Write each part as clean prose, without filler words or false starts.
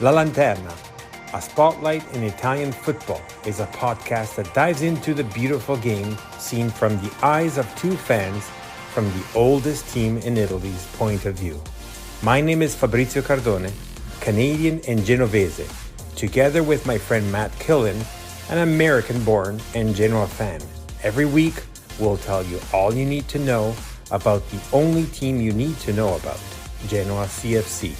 La Lanterna, a spotlight in Italian football, is a podcast that dives into the beautiful game seen from the eyes of two fans from the oldest team in Italy's point of view. My name is Fabrizio Cardone, Canadian and Genovese, together with my friend Matt Killen, an American-born and Genoa fan. Every week, we'll tell you all you need to know about the only team you need to know about, Genoa CFC.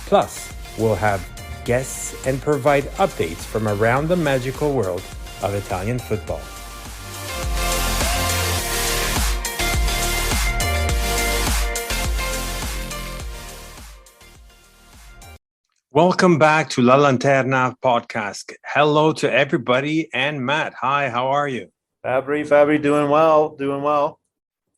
Plus, we'll have guests and provide updates from around the magical world of Italian football. Welcome back to La Lanterna podcast. Hello to everybody, and Matt. Hi, how are you? Fabry, doing well.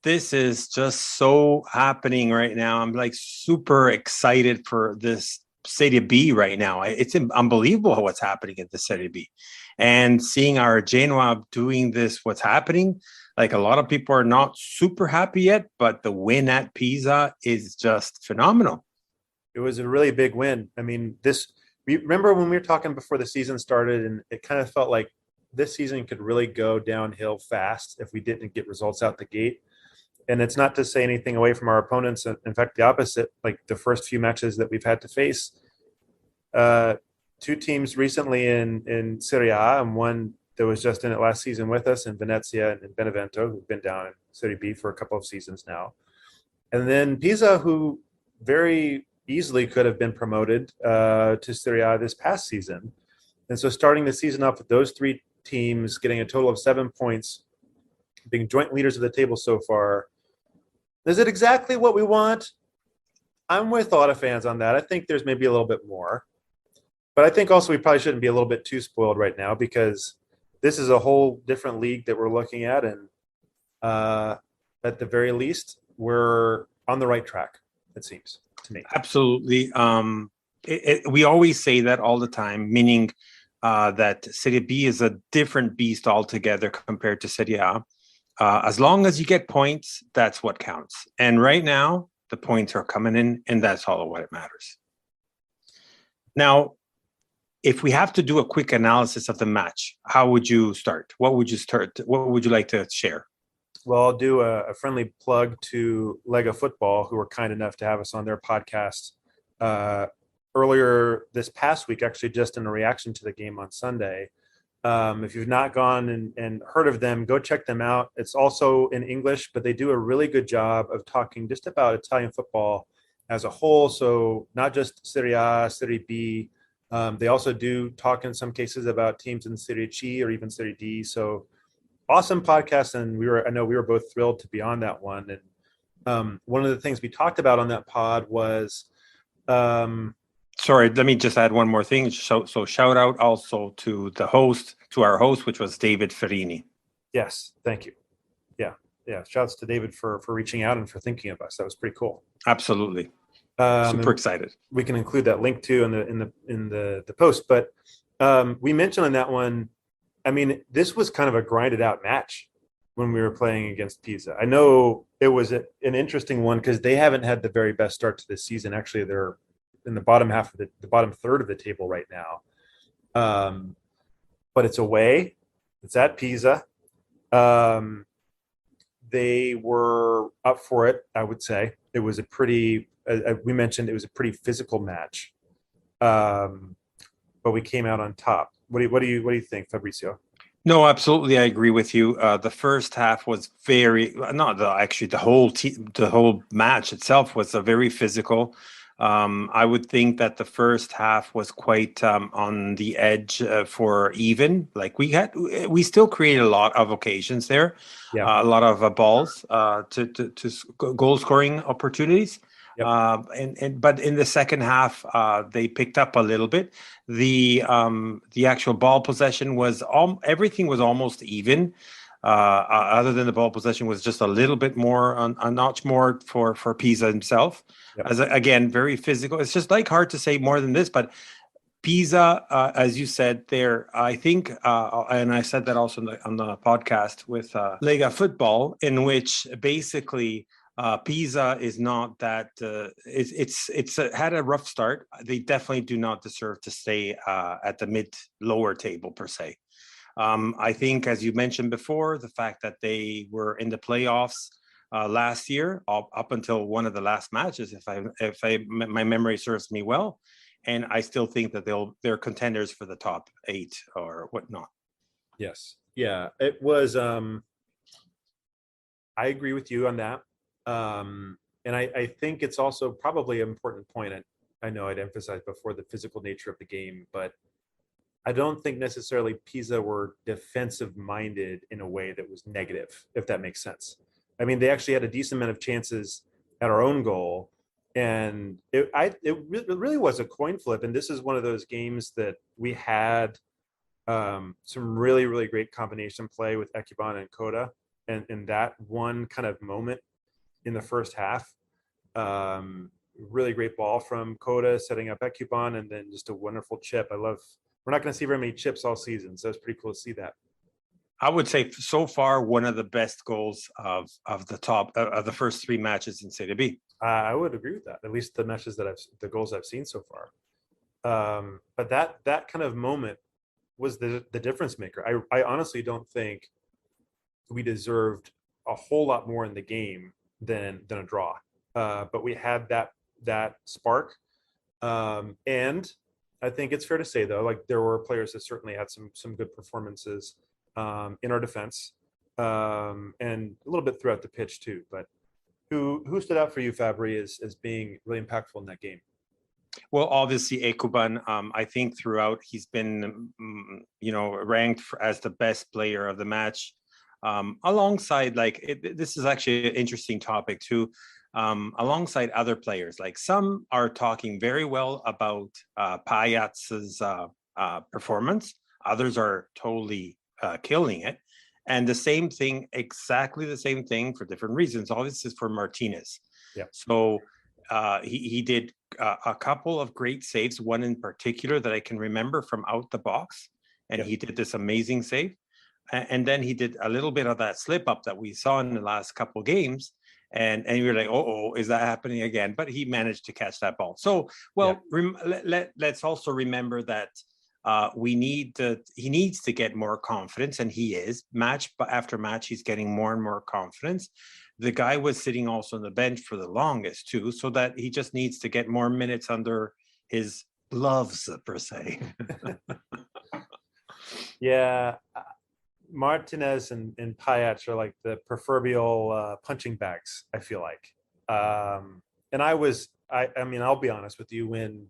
This is just so happening right now. I'm like super excited for this Serie B right now. It's unbelievable what's happening at the Serie B. And seeing our Genoa doing this, what's happening, like a lot of people are not super happy yet, but the win at Pisa is just phenomenal. It was a really big win. I mean, remember when we were talking before the season started, and it kind of felt like this season could really go downhill fast if we didn't get results out the gate. And it's not to say anything away from our opponents. In fact, the opposite, like the first few matches that we've had to face, two teams recently in Serie A, and one that was just in it last season with us in Venezia and Benevento, who've been down in Serie B for a couple of seasons now. And then Pisa, who very easily could have been promoted to Serie A this past season. And so starting the season off with those three teams getting a total of 7 points, being joint leaders of the table so far. Is it exactly what we want? I'm with a lot of fans on that. I think there's maybe a little bit more. But I think also we probably shouldn't be a little bit too spoiled right now, because this is a whole different league that we're looking at. And at the very least, we're on the right track, it seems to me. Absolutely. We always say that all the time, meaning that Serie B is a different beast altogether compared to Serie A. As long as you get points, that's what counts. And right now, the points are coming in, and that's all of what matters. Now, if we have to do a quick analysis of the match, how would you start? What would you like to share? Well, I'll do a friendly plug to Lega Football, who were kind enough to have us on their podcast earlier this past week, actually just in a reaction to the game on Sunday. If you've not gone and heard of them, go check them out. It's also in English, but they do a really good job of talking just about Italian football as a whole. So not just Serie A, Serie B. They also do talk in some cases about teams in Serie C or even Serie D. So awesome podcast. And I know we were both thrilled to be on that one. And one of the things we talked about on that pod was, sorry, let me just add one more thing. So shout out also to our host, which was David Ferrini. Yes, thank you. Yeah. Shouts to David for reaching out and for thinking of us. That was pretty cool. Absolutely. Super excited. We can include that link too in the post. But we mentioned on that one, I mean, this was kind of a grinded out match when we were playing against Pisa. I know it was an interesting one because they haven't had the very best start to this season. Actually, they're in the bottom half of the bottom third of the table right now. But it's away. It's at Pisa. They were up for it, I would say. It was a pretty, we mentioned it was a pretty physical match. But we came out on top. What do you think, Fabrizio? No, absolutely, I agree with you. The first half was the whole match itself was a very physical. I would think that the first half was quite on the edge for even. Like we still created a lot of occasions there, a lot of balls to goal scoring opportunities. Yep. But in the second half, they picked up a little bit. The actual ball possession was everything was almost even. Other than the ball possession was just a little bit more, a notch more for Pisa himself. Yep. Again, very physical. It's just like hard to say more than this, but Pisa, as you said there, I think, and I said that also on the podcast with Lega Football, in which basically Pisa is not that. Had a rough start. They definitely do not deserve to stay at the mid lower table per se. I think, as you mentioned before, the fact that they were in the playoffs last year, up until one of the last matches, if my memory serves me well, and I still think that they're contenders for the top 8 or whatnot. Yes, yeah, it was. I agree with you on that, and I think it's also probably an important point. I know I'd emphasized before the physical nature of the game, but I don't think necessarily Pisa were defensive minded in a way that was negative, if that makes sense. I mean, they actually had a decent amount of chances at our own goal, and it really was a coin flip. And this is one of those games that we had some really, really great combination play with Ekuban and Coda, and that one kind of moment in the first half. Really great ball from Coda setting up Ekuban, and then just a wonderful chip. We're not going to see very many chips all season, so it's pretty cool to see that. I would say so far one of the best goals of the first 3 matches in Serie B. I would agree with that. At least the goals I've seen so far. But that kind of moment was the difference maker. I honestly don't think we deserved a whole lot more in the game than a draw. But we had that spark, and I think it's fair to say, though, like there were players that certainly had some good performances in our defense, and a little bit throughout the pitch too. But who stood out for you, Fabry, as being really impactful in that game? Well, obviously Ekuban. I think throughout he's been, ranked as the best player of the match. Alongside, this is actually an interesting topic too. Alongside other players, like some are talking very well about Payat's performance. Others are totally killing it. And exactly the same thing for different reasons. All this is for Martinez. Yeah. So he did a couple of great saves, one in particular that I can remember from out the box. And he did this amazing save. And then he did a little bit of that slip up that we saw in the last couple of games. And you were like, oh, is that happening again? But he managed to catch that ball. So, let's also remember that he needs to get more confidence, and he is. Match after match, he's getting more and more confidence. The guy was sitting also on the bench for the longest too, so that he just needs to get more minutes under his gloves, per se. Yeah. Martinez and Payet are like the proverbial punching bags, I feel like. And I mean, I'll be honest with you, when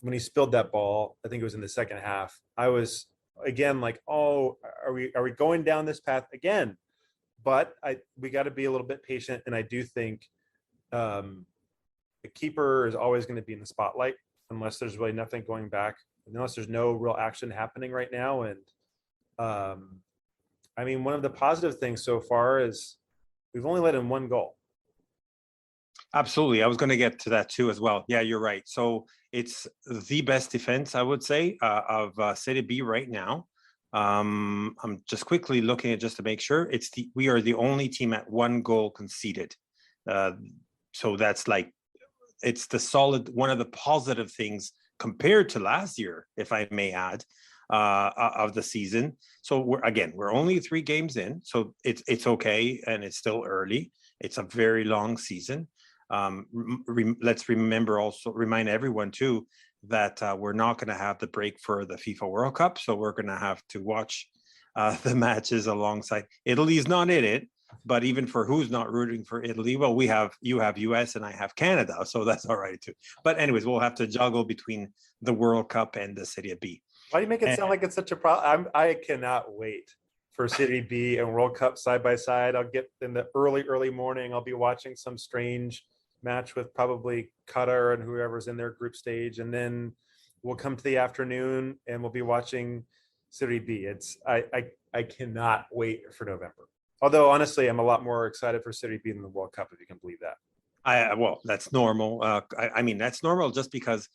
he spilled that ball, I think it was in the second half, I was again like, oh, are we going down this path again? But we got to be a little bit patient, and I do think the keeper is always going to be in the spotlight unless there's really nothing going back, unless there's no real action happening right now. And I mean, one of the positive things so far is we've only let in 1 goal. Absolutely. I was going to get to that too as well. Yeah, you're right. So it's the best defense, I would say, of Serie B right now. I'm just quickly looking at just to make sure. We are the only team at 1 goal conceded. So that's it's the solid, one of the positive things compared to last year, if I may add, of the season. So we're only 3 games in, so it's okay, and it's still early. It's a very long season. Let's remind everyone too that we're not going to have the break for the FIFA World Cup, so we're going to have to watch the matches alongside. Italy's not in it, but even for who's not rooting for Italy, well, you have US and I have Canada, so that's all right too. But anyways, we'll have to juggle between the World Cup and the Serie B. Why do you make it sound like it's such a problem? I cannot wait for Serie B and World Cup side by side. I'll get in the early morning. I'll be watching some strange match with probably Qatar and whoever's in their group stage, and then we'll come to the afternoon and we'll be watching Serie B. I cannot wait for November. Although honestly, I'm a lot more excited for Serie B than the World Cup, if you can believe that. Well, that's normal. I mean, that's normal just because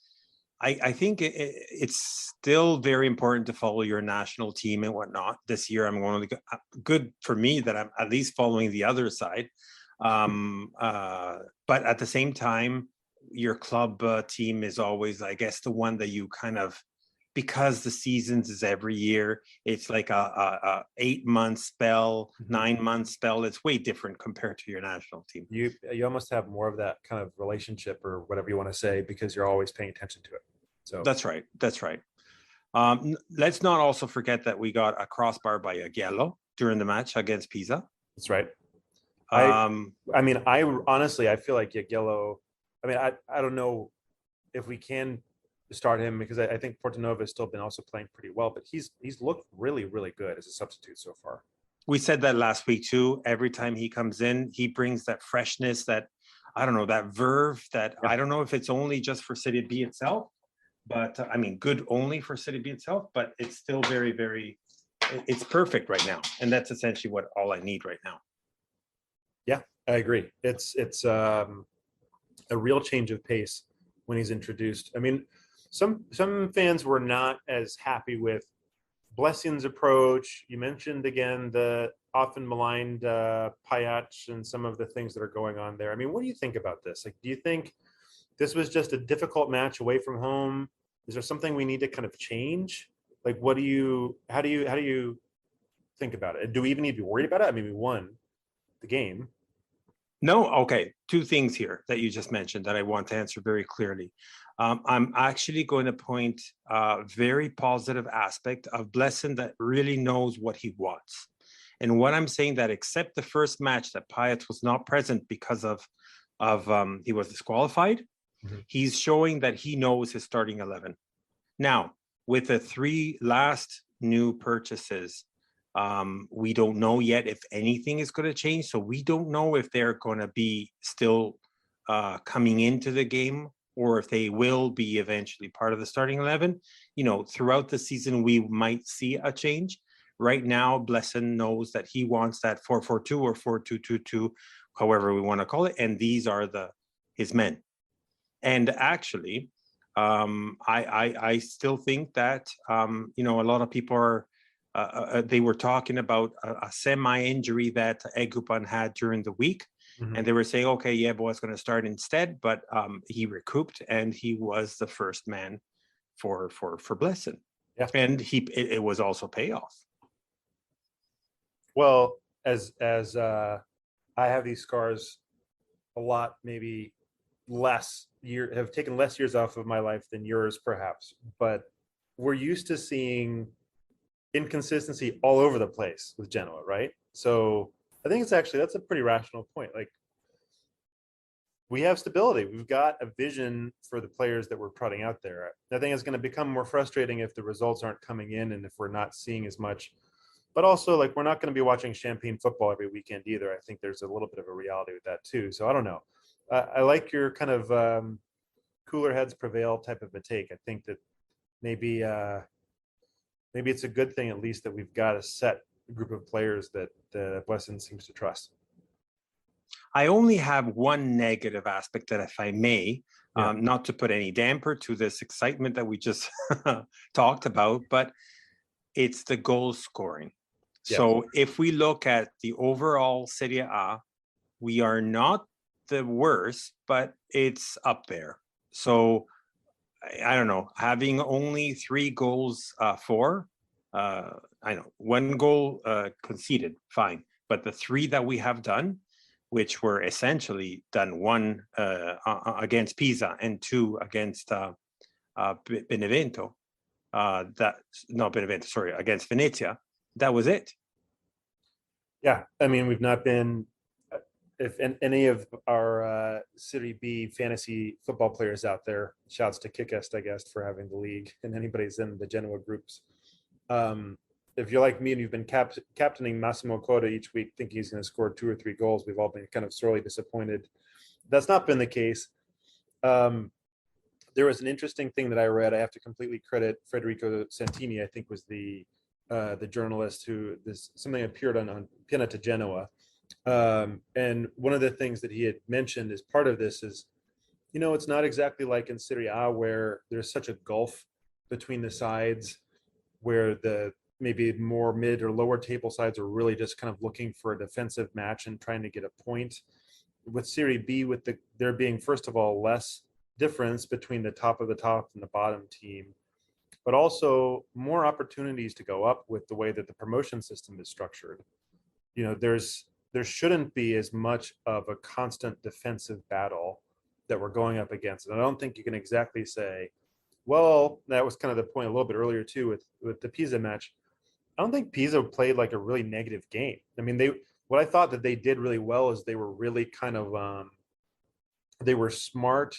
I think it's still very important to follow your national team and whatnot. This year, I'm going to good for me that I'm at least following the other side. But at the same time, your club team is always, I guess, the one that you kind of, because the seasons is every year, it's like a 8-month spell, 9-month spell. It's way different compared to your national team. You almost have more of that kind of relationship or whatever you want to say because you're always paying attention to it. So that's right. That's right. Let's not also forget that we got a crossbar by Aguero during the match against Pisa. That's right. I mean, I honestly, I feel like Yagello, I mean, I don't know if we can start him because I think Portanova has still been also playing pretty well, but he's looked really, really good as a substitute so far. We said that last week too. Every time he comes in, he brings that freshness, that, I don't know, that verve that I don't know if it's only just for City B itself, but I mean, good only for City B itself, but it's still very, very, it's perfect right now. And that's essentially what all I need right now. Yeah, I agree. It's a real change of pace when he's introduced. I mean, some fans were not as happy with Blessing's approach. You mentioned again the often maligned Payach and some of the things that are going on there. I mean, what do you think about this? Like, do you think this was just a difficult match away from home? Is there something we need to kind of change? Like, how do you think about it? Do we even need to be worried about it? I mean, we won the game. No, okay. Two things here that you just mentioned that I want to answer very clearly. I'm actually going to point a very positive aspect of Blessing that really knows what he wants. And what I'm saying that except the first match that Payet was not present because of he was disqualified, he's showing that he knows his starting 11. Now, with the 3 last new purchases, we don't know yet if anything is going to change. So we don't know if they're going to be still coming into the game or if they will be eventually part of the starting 11. You know, throughout the season, we might see a change. Right now, Blessing knows that he wants that 4-4-2 or 4-2-2-2, however we want to call it. And these are his men. And actually, I still think that, you know, a lot of people are, they were talking about a semi-injury that Egupan had during the week. And they were saying, okay, yeah, Boy's going to start instead, but he recouped and he was the first man for Blessing. Yeah. And it was also payoff. Well, as I have these scars a lot, maybe have taken less years off of my life than yours, perhaps, but we're used to seeing inconsistency all over the place with Genoa, right? So I think that's a pretty rational point. Like, we have stability. We've got a vision for the players that we're putting out there. I think it's going to become more frustrating if the results aren't coming in and if we're not seeing as much. But also, like, we're not going to be watching champagne football every weekend either. I think there's a little bit of a reality with that too. So I don't know. I like your kind of cooler heads prevail type of a take. I think that maybe it's a good thing at least that we've got a set group of players that Blessing seems to trust. I only have one negative aspect that, if I may, not to put any damper to this excitement that we just talked about, but it's the goal scoring. Yeah. So if we look at the overall Serie A, we are not the worst, but it's up there. So I don't know, having only 3 goals for, I know 1 goal conceded, fine. But the 3 that we have done, which were essentially done, 1 against Pisa and 2 against Benevento, against Venezia, that was it. Yeah, I mean, we've not been, if any of our Serie B fantasy football players out there, shouts to Kickest, I guess, for having the league, and anybody's in the Genoa groups. If you're like me and you've been captaining Massimo Coda each week, thinking he's going to score 2 or 3 goals, we've all been kind of sorely disappointed. That's not been the case. There was an interesting thing that I read. I have to completely credit Federico Santini, I think was the journalist who something appeared on Pianeta Genoa. And one of the things that he had mentioned as part of this is, you know, it's not exactly like in Serie A where there's such a gulf between the sides, where the maybe more mid or lower table sides are really just kind of looking for a defensive match and trying to get a point. with Serie B, with there being, first of all, less difference between the top of the top and the bottom team, but also more opportunities to go up with the way that the promotion system is structured. There shouldn't be as much of a constant defensive battle that we're going up against. And I don't think you can exactly say, well, that was kind of the point a little bit earlier too with the Pisa match. I don't think Pisa played like a really negative game. I mean, what I thought that they did really well is they were really kind of they were smart,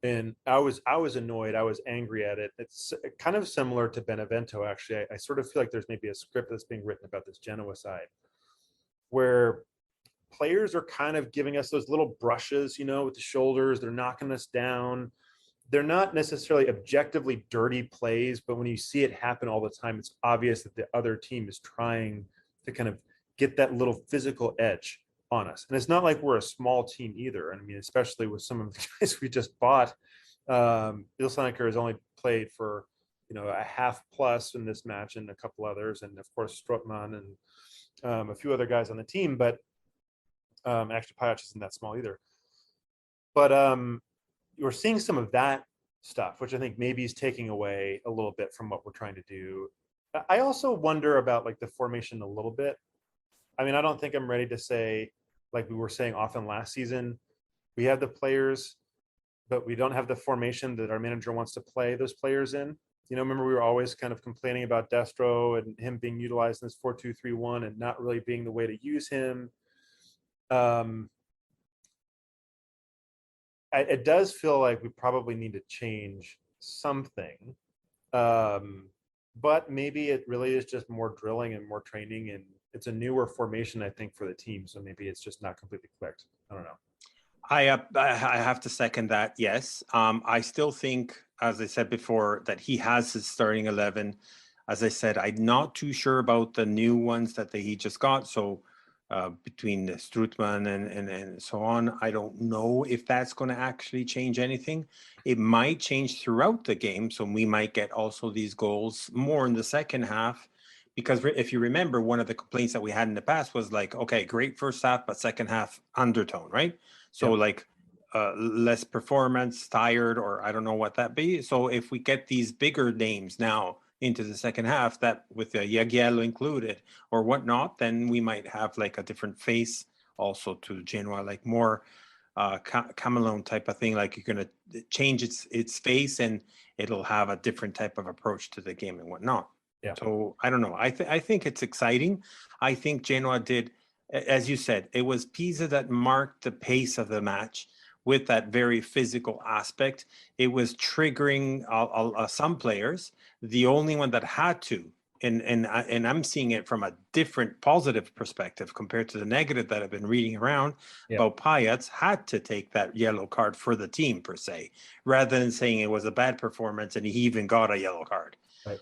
and I was annoyed. I was angry at it. It's kind of similar to Benevento, actually. I sort of feel like there's maybe a script that's being written about this Genoa side, where players are kind of giving us those little brushes, with the shoulders. They're knocking us down. They're not necessarily objectively dirty plays, but when you see it happen all the time, it's obvious that the other team is trying to kind of get that little physical edge on us. And it's not like we're a small team either. I mean, especially with some of the guys we just bought. Ilsanker has only played for, a half plus in this match and a couple others. And of course, Strootman and a few other guys on the team, but actually Pajac isn't that small either. But you're seeing some of that stuff, which I think maybe is taking away a little bit from what we're trying to do. I also wonder about like the formation a little bit. I mean, I don't think I'm ready to say, like we were saying often last season, we have the players, but we don't have the formation that our manager wants to play those players in. Remember we were always kind of complaining about Destro and him being utilized in this 4-2-3-1 and not really being the way to use him. It does feel like we probably need to change something. But maybe it really is just more drilling and more training, and it's a newer formation, I think, for the team. So maybe it's just not completely clicked. I don't know. I have to second that. Yes. I still think, as I said before, that he has his starting 11. As I said, I'm not too sure about the new ones that he just got. So between the Strootman and so on, I don't know if that's going to actually change anything. It might change throughout the game. So we might get also these goals more in the second half. Because if you remember, one of the complaints that we had in the past was like, okay, great first half, but second half undertone, right? So like less performance, tired, or I don't know what that be. So if we get these bigger names now into the second half, that with the Jagiello included or whatnot, then we might have like a different face also to Genoa, like more Camelone type of thing. Like you're going to change its face and it'll have a different type of approach to the game and whatnot. Yeah. So I don't know. I think it's exciting. I think Genoa did, as you said, it was Pisa that marked the pace of the match with that very physical aspect. It was triggering some players. The only one that had to, and I'm seeing it from a different positive perspective compared to the negative that I've been reading around about Pajac, had to take that yellow card for the team per se, rather than saying it was a bad performance and he even got a yellow card. Right.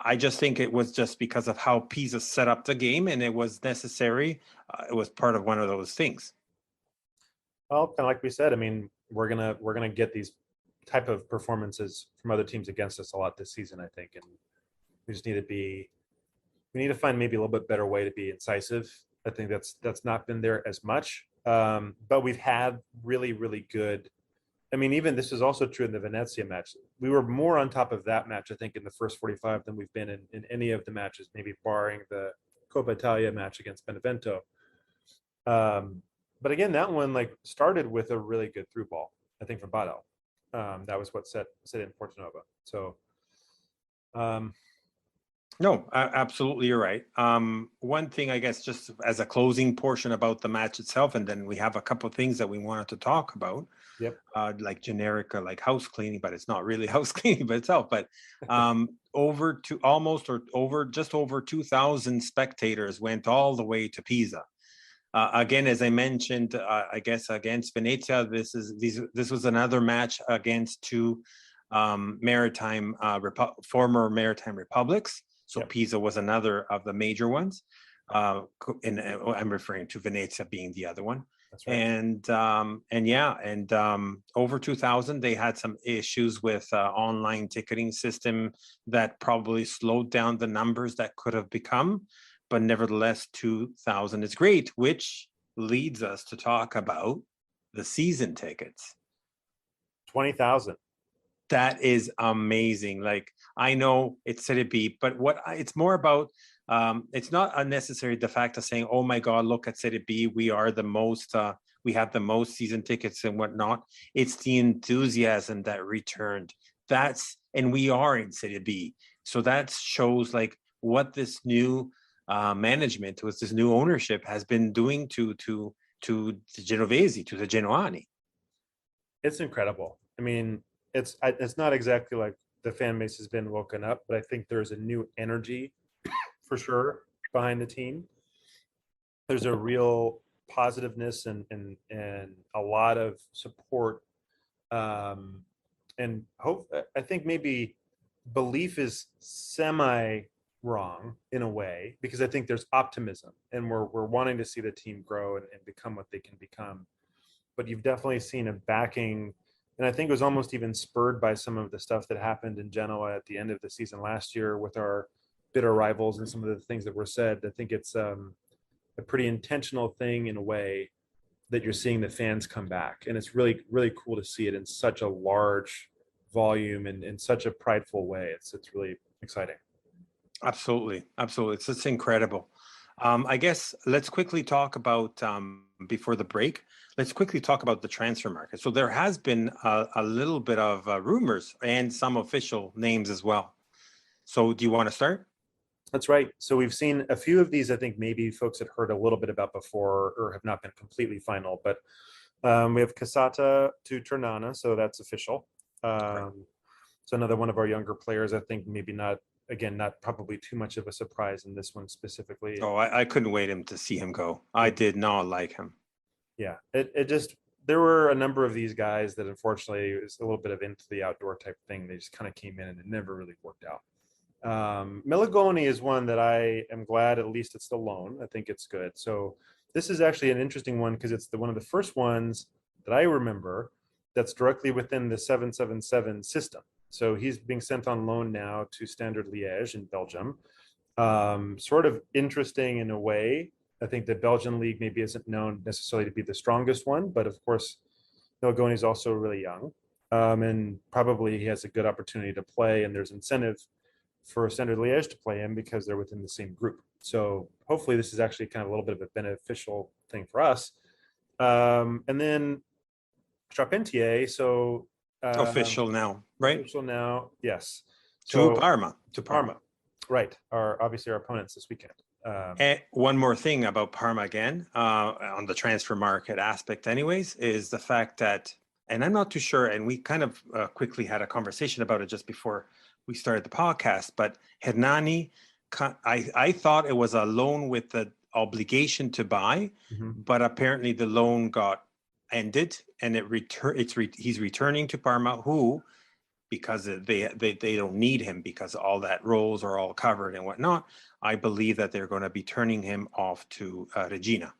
I just think it was just because of how Pisa set up the game, and it was necessary. It was part of one of those things. Well, kind of like we said, I mean, we're gonna get these type of performances from other teams against us a lot this season, I think, and we just need to find maybe a little bit better way to be incisive. I think that's not been there as much, but we've had really, really good. I mean, even this is also true in the Venezia match. We were more on top of that match, I think, in the first 45 than we've been in any of the matches, maybe barring the Coppa Italia match against Benevento. But again, that one like started with a really good through ball, I think, from Badal. That was what set in Portanova. So, no, absolutely, you're right. One thing, I guess, just as a closing portion about the match itself, and then we have a couple of things that we wanted to talk about. Yep. Like generic, like house cleaning, but it's not really house cleaning by itself. But just over 2,000 spectators went all the way to Pisa. Again, as I mentioned, I guess against Venezia, this was another match against two former maritime republics. So Pisa was another of the major ones, and I'm referring to Venezia being the other one. That's right. And over 2,000. They had some issues with online ticketing system that probably slowed down the numbers that could have become. But nevertheless, 2,000 is great, which leads us to talk about the season tickets. 20,000. That is amazing. Like, I know it's Serie B, but it's more about, it's not unnecessary the fact of saying, oh my God, look at Serie B. We are the most, we have the most season tickets and whatnot. It's the enthusiasm that returned. And we are in Serie B. So that shows like what this new management, with this new ownership, has been doing to the Genovese, to the Genoani. It's incredible. I mean, it's not exactly like the fan base has been woken up, but I think there's a new energy for sure behind the team. There's a real positiveness and a lot of support, and hope. I think maybe belief is semi wrong in a way, because I think there's optimism and we're wanting to see the team grow and become what they can become. But you've definitely seen a backing, and I think it was almost even spurred by some of the stuff that happened in Genoa at the end of the season last year with our bitter rivals and some of the things that were said. I think it's a pretty intentional thing in a way that you're seeing the fans come back, and it's really, really cool to see it in such a large volume and in such a prideful way. It's really exciting. Absolutely. It's incredible. I guess let's quickly talk about, before the break, let's quickly talk about the transfer market. So there has been a little bit of rumors and some official names as well. So do you want to start? That's right. So we've seen a few of these. I think maybe folks had heard a little bit about before or have not been completely final, but we have Casata to Ternana, so that's official. So another one of our younger players. I think maybe not probably too much of a surprise in this one specifically. Oh, I couldn't wait to see him go. I did not like him. Yeah, it just, there were a number of these guys that unfortunately is a little bit of into the outdoor type thing. They just kind of came in and it never really worked out. Milagoni is one that I am glad at least it's the loan. I think it's good. So this is actually an interesting one because it's one of the first ones that I remember that's directly within the 777 system. So he's being sent on loan now to Standard Liège in Belgium. Sort of interesting in a way. I think the Belgian league maybe isn't known necessarily to be the strongest one, but of course, Milagoni is also really young, and probably he has a good opportunity to play. And there's incentive for Standard Liège to play him because they're within the same group. So hopefully, this is actually kind of a little bit of a beneficial thing for us. And then Charpentier, so official now, right? Official now, yes. So, to Parma. Right. Obviously our opponents this weekend. And one more thing about Parma again, on the transfer market aspect anyways, is the fact that, and I'm not too sure, and we kind of quickly had a conversation about it just before we started the podcast, but Hernani, I thought it was a loan with the obligation to buy, but apparently the loan got ended and he's returning to Parma, who, because they don't need him because all that roles are all covered and whatnot, I believe that they're going to be turning him off to Regina.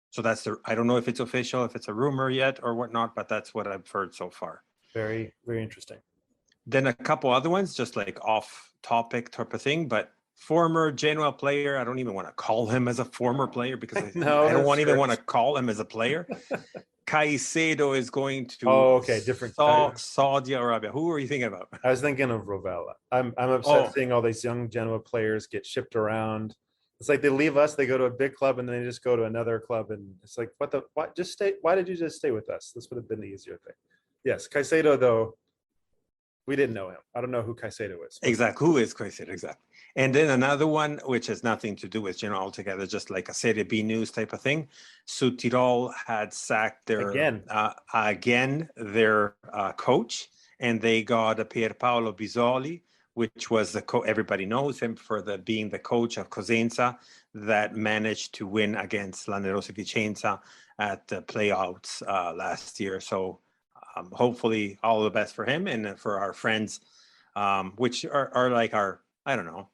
So I don't know if it's official, if it's a rumor yet or whatnot, but that's what I've heard so far. Very, very interesting. Then a couple other ones, just like off topic type of thing, but former Genoa player, I don't even want to call him as a former player because I don't even want to call him as a player. Caicedo is going to different Saudi Arabia. Who are you thinking about? I was thinking of Rovella. I'm upset seeing all these young Genoa players get shipped around. It's like they leave us, they go to a big club, and then they just go to another club, and it's like, what? Just stay. Why did you just stay with us? This would have been the easier thing. Yes, Caicedo though. We didn't know him. I don't know who Caicedo is. Exactly. Who is Caicedo? Exactly. And then another one, which has nothing to do with Genoa altogether, just like a Serie B news type of thing. Südtirol had sacked their coach, and they got Pierpaolo Bisoli, which was everybody knows him for being the coach of Cosenza that managed to win against Lanerossi Vicenza at the playouts last year. So hopefully all the best for him and for our friends, which are like I don't know,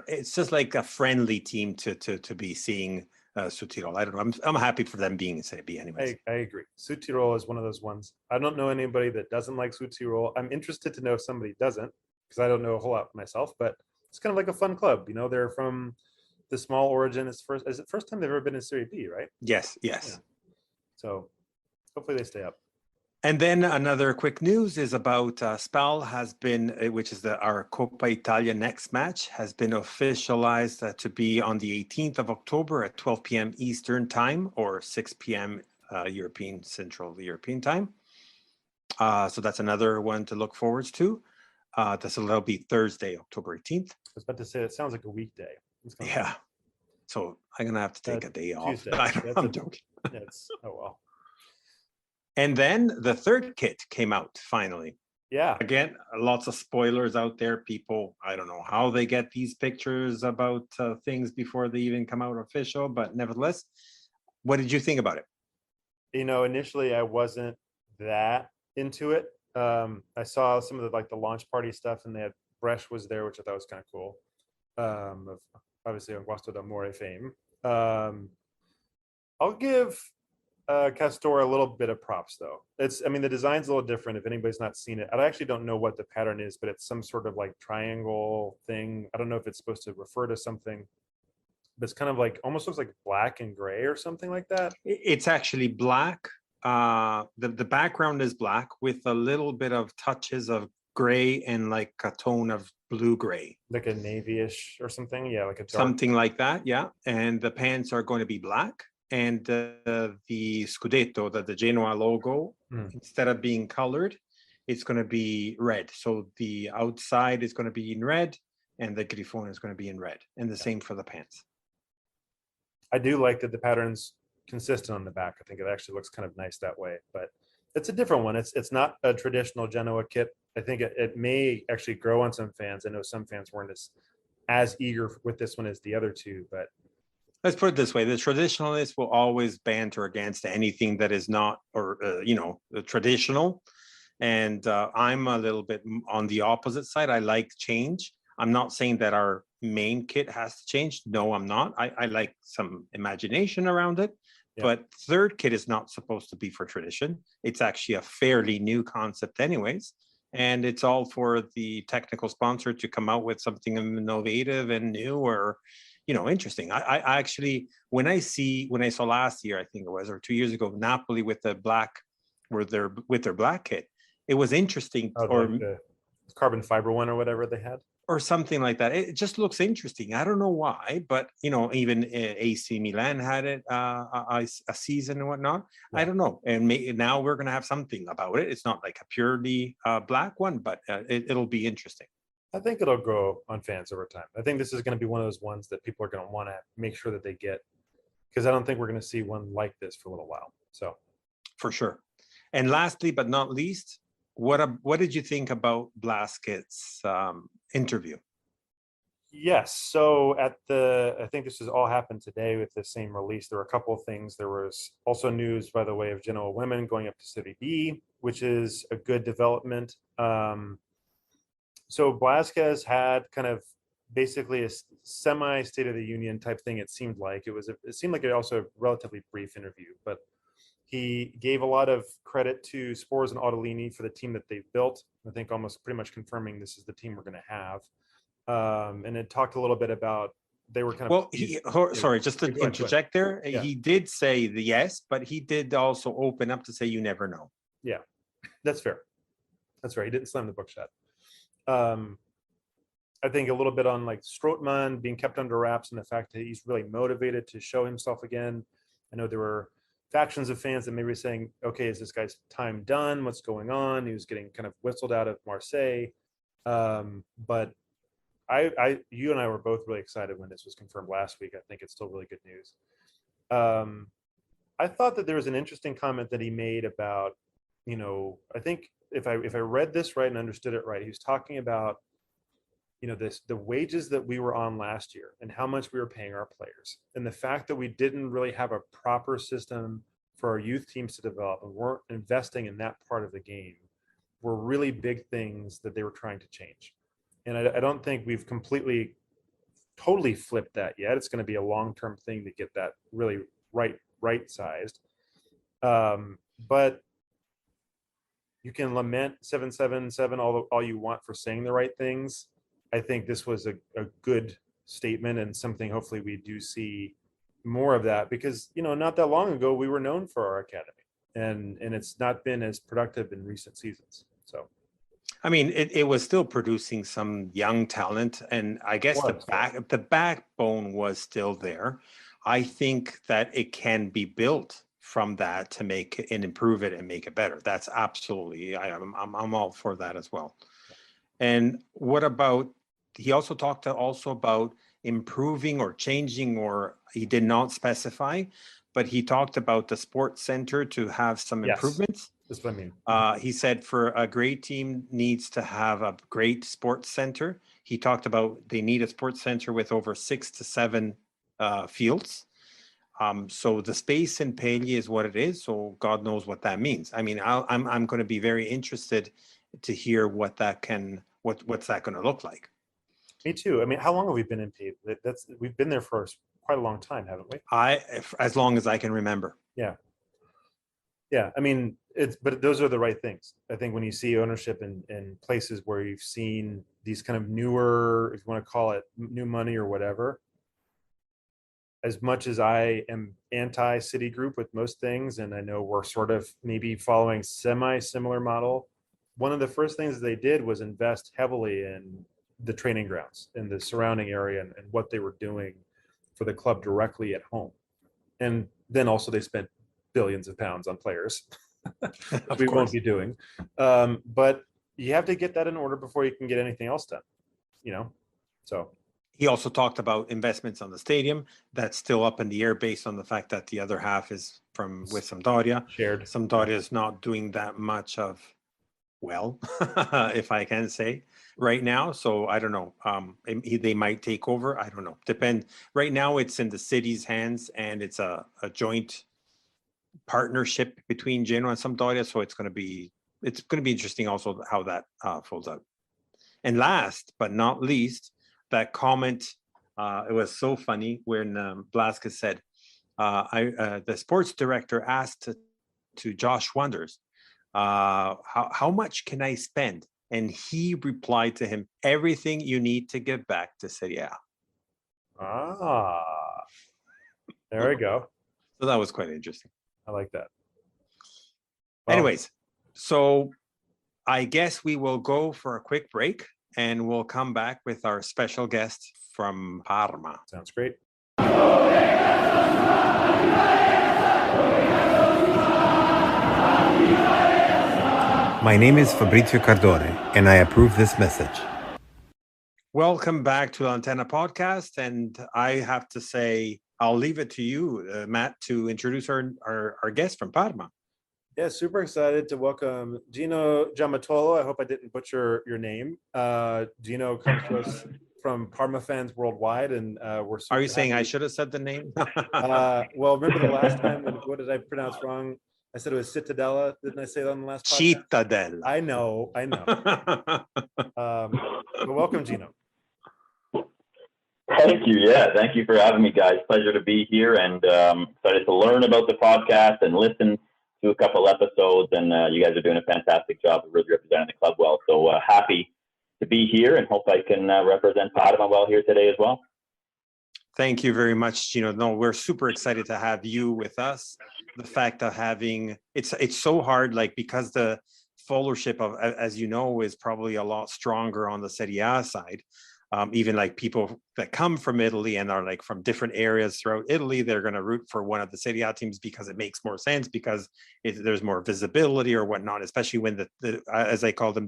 it's just like a friendly team to be seeing Südtirol. I don't know. I'm happy for them being in Serie B anyways. I agree. Südtirol is one of those ones. I don't know anybody that doesn't like Südtirol. I'm interested to know if somebody doesn't, because I don't know a whole lot myself, but it's kind of like a fun club. You know, they're from the small origin is it first time they've ever been in Serie B, right? Yes. Yeah. So hopefully they stay up. And then another quick news is about Spal has been, which is our Coppa Italia next match, has been officialized to be on the 18th of October at 12 p.m. Eastern time or 6 p.m. Central European time. So that's another one to look forward to. That'll be Thursday, October 18th. I was about to say, it sounds like a weekday. Yeah. So I'm going to have to take a day off. I'm joking. Oh, well. And then the third kit came out finally. Yeah. Again, lots of spoilers out there. People, I don't know how they get these pictures about things before they even come out official, but nevertheless, what did you think about it? Initially I wasn't that into it. I saw some of the launch party stuff, and they had Bresh was there, which I thought was kind of cool. Of obviously on Guasto d'Amore fame. I'll give Castor a little bit of props though. The design's a little different if anybody's not seen it. I actually don't know what the pattern is, but it's some sort of triangle thing. I don't know if it's supposed to refer to something, but it's kind of almost looks like black and gray or something like that. It's actually black. The background is black with a little bit of touches of gray and a tone of blue gray, like a navy-ish or something. Yeah, like a dark... something like that. Yeah, and the pants are going to be black. And the Scudetto, the Genoa logo, instead of being colored, it's going to be red. So the outside is going to be in red, and the Grifone is going to be in red. And the same for the pants. I do like that the pattern's consistent on the back. I think it actually looks kind of nice that way. But it's a different one. It's not a traditional Genoa kit. I think it may actually grow on some fans. I know some fans weren't as eager with this one as the other two, but... Let's put it this way. The traditionalists will always banter against anything that is not, traditional. And I'm a little bit on the opposite side. I like change. I'm not saying that our main kit has to change. No, I'm not. I like some imagination around it. Yeah. But third kit is not supposed to be for tradition. It's actually a fairly new concept anyways. And it's all for the technical sponsor to come out with something innovative and new or... interesting. I actually, when I saw last year, I think it was, or 2 years ago, Napoli with their black kit, it was interesting. Or the carbon fiber one or whatever they had, or something like that. It just looks interesting. I don't know why, but even AC Milan had it a season and whatnot. Yeah. I don't know, and now we're going to have something about it. It's not like a purely black one, but it'll be interesting. I think it'll grow on fans over time. I think this is going to be one of those ones that people are going to want to make sure that they get, because I don't think we're going to see one like this for a little while. So, for sure. And lastly, but not least, what did you think about Blasket's interview? Yes. So I think this has all happened today with the same release. There were a couple of things. There was also news, by the way, of Genoa women going up to Serie B, which is a good development. So Blasquez had kind of basically a semi State of the Union type thing. It seemed like it seemed like also a relatively brief interview, but he gave a lot of credit to Spores and Ottolini for the team that they've built. I think almost pretty much confirming this is the team we're going to have. And it talked a little bit about they were kind of... sorry, just to interject there. Yeah. He did say the yes, but he did also open up to say you never know. Yeah, that's fair. That's right. He didn't slam the book shut. I think a little bit on Strootman being kept under wraps and the fact that he's really motivated to show himself again. I know there were factions of fans that may be saying, okay, is this guy's time done? What's going on? He was getting kind of whistled out of Marseille. But you and I were both really excited when this was confirmed last week. I think it's still really good news. I thought that there was an interesting comment that he made about, I think if I read this right and understood it right, he was talking about, the wages that we were on last year and how much we were paying our players, and the fact that we didn't really have a proper system for our youth teams to develop and weren't investing in that part of the game were really big things that they were trying to change. And I don't think we've totally flipped that yet. It's going to be a long-term thing to get that really right-sized. But you can lament 777 all you want for saying the right things. I think this was a good statement, and something hopefully we do see more of that, because not that long ago we were known for our academy, and it's not been as productive in recent seasons. So I mean, it was still producing some young talent, and I guess the backbone was still there. I think that it can be built from that to make it and improve it and make it better. That's absolutely, I'm all for that as well. And what about, he also talked also about improving or changing, or he did not specify, but he talked about the sports center to have some improvements. That's what I mean. He said for a great team needs to have a great sports center. He talked about they need a sports center with over 6 to 7 fields. So the space in Pegli is what it is. So God knows what that means. I mean, I'm going to be very interested to hear what that what's that going to look like. Me too. I mean, how long have we been in Pegli? We've been there for quite a long time, haven't we? As long as I can remember. Yeah. Yeah. I mean, but those are the right things. I think when you see ownership in places where you've seen these kind of newer, if you want to call it new money or whatever, as much as I am anti-Citigroup with most things, and I know we're sort of maybe following semi-similar model, one of the first things they did was invest heavily in the training grounds in the surrounding area and what they were doing for the club directly at home. And then also they spent billions of pounds on players, which we won't be doing. But you have to get that in order before you can get anything else done, so. He also talked about investments on the stadium. That's still up in the air based on the fact that the other half is with Sampdoria. Shared. Sampdoria is not doing that much of, well, if I can say, right now. So I don't know. They might take over. I don't know. Depend. Right now, it's in the city's hands, and it's a joint partnership between Genoa and Sampdoria. So it's going to be interesting also how that folds out. And last but not least, that comment, it was so funny when Blaska said, the sports director asked to Josh Wonders, how much can I spend? And he replied to him, everything you need to give back to Serie A. There we go. So that was quite interesting. I like that. Well, anyways, so I guess we will go for a quick break, and we'll come back with our special guest from Parma. Sounds great. My name is Fabrizio Cardone, and I approve this message. Welcome back to Antenna Podcast, and I have to say, I'll leave it to you, Matt, to introduce our guest from Parma. Yeah, super excited to welcome Gino Giammattolo. I hope I didn't butcher your name. Gino comes to us from Parma Fans Worldwide, and we're super Are you saying happy. I should have said the name? Well, remember the last time, what did I pronounce wrong? I said it was Cittadella. Didn't I say that on the last podcast? Cittadella. I know. But welcome, Gino. Thank you. Yeah, thank you for having me, guys. Pleasure to be here, and excited to learn about the podcast and listen to a couple episodes. And you guys are doing a fantastic job of really representing the club well. So happy to be here, and hope I can represent Parma well here today as well. Thank you very much, Gino. No, we're super excited to have you with us. The fact of having it's so hard, like, because the followership of, as you know, is probably a lot stronger on the Serie A side. Even like people that come from Italy and are like from different areas throughout Italy, they're going to root for one of the Serie A teams because it makes more sense, because there's more visibility or whatnot, especially when the as I call them,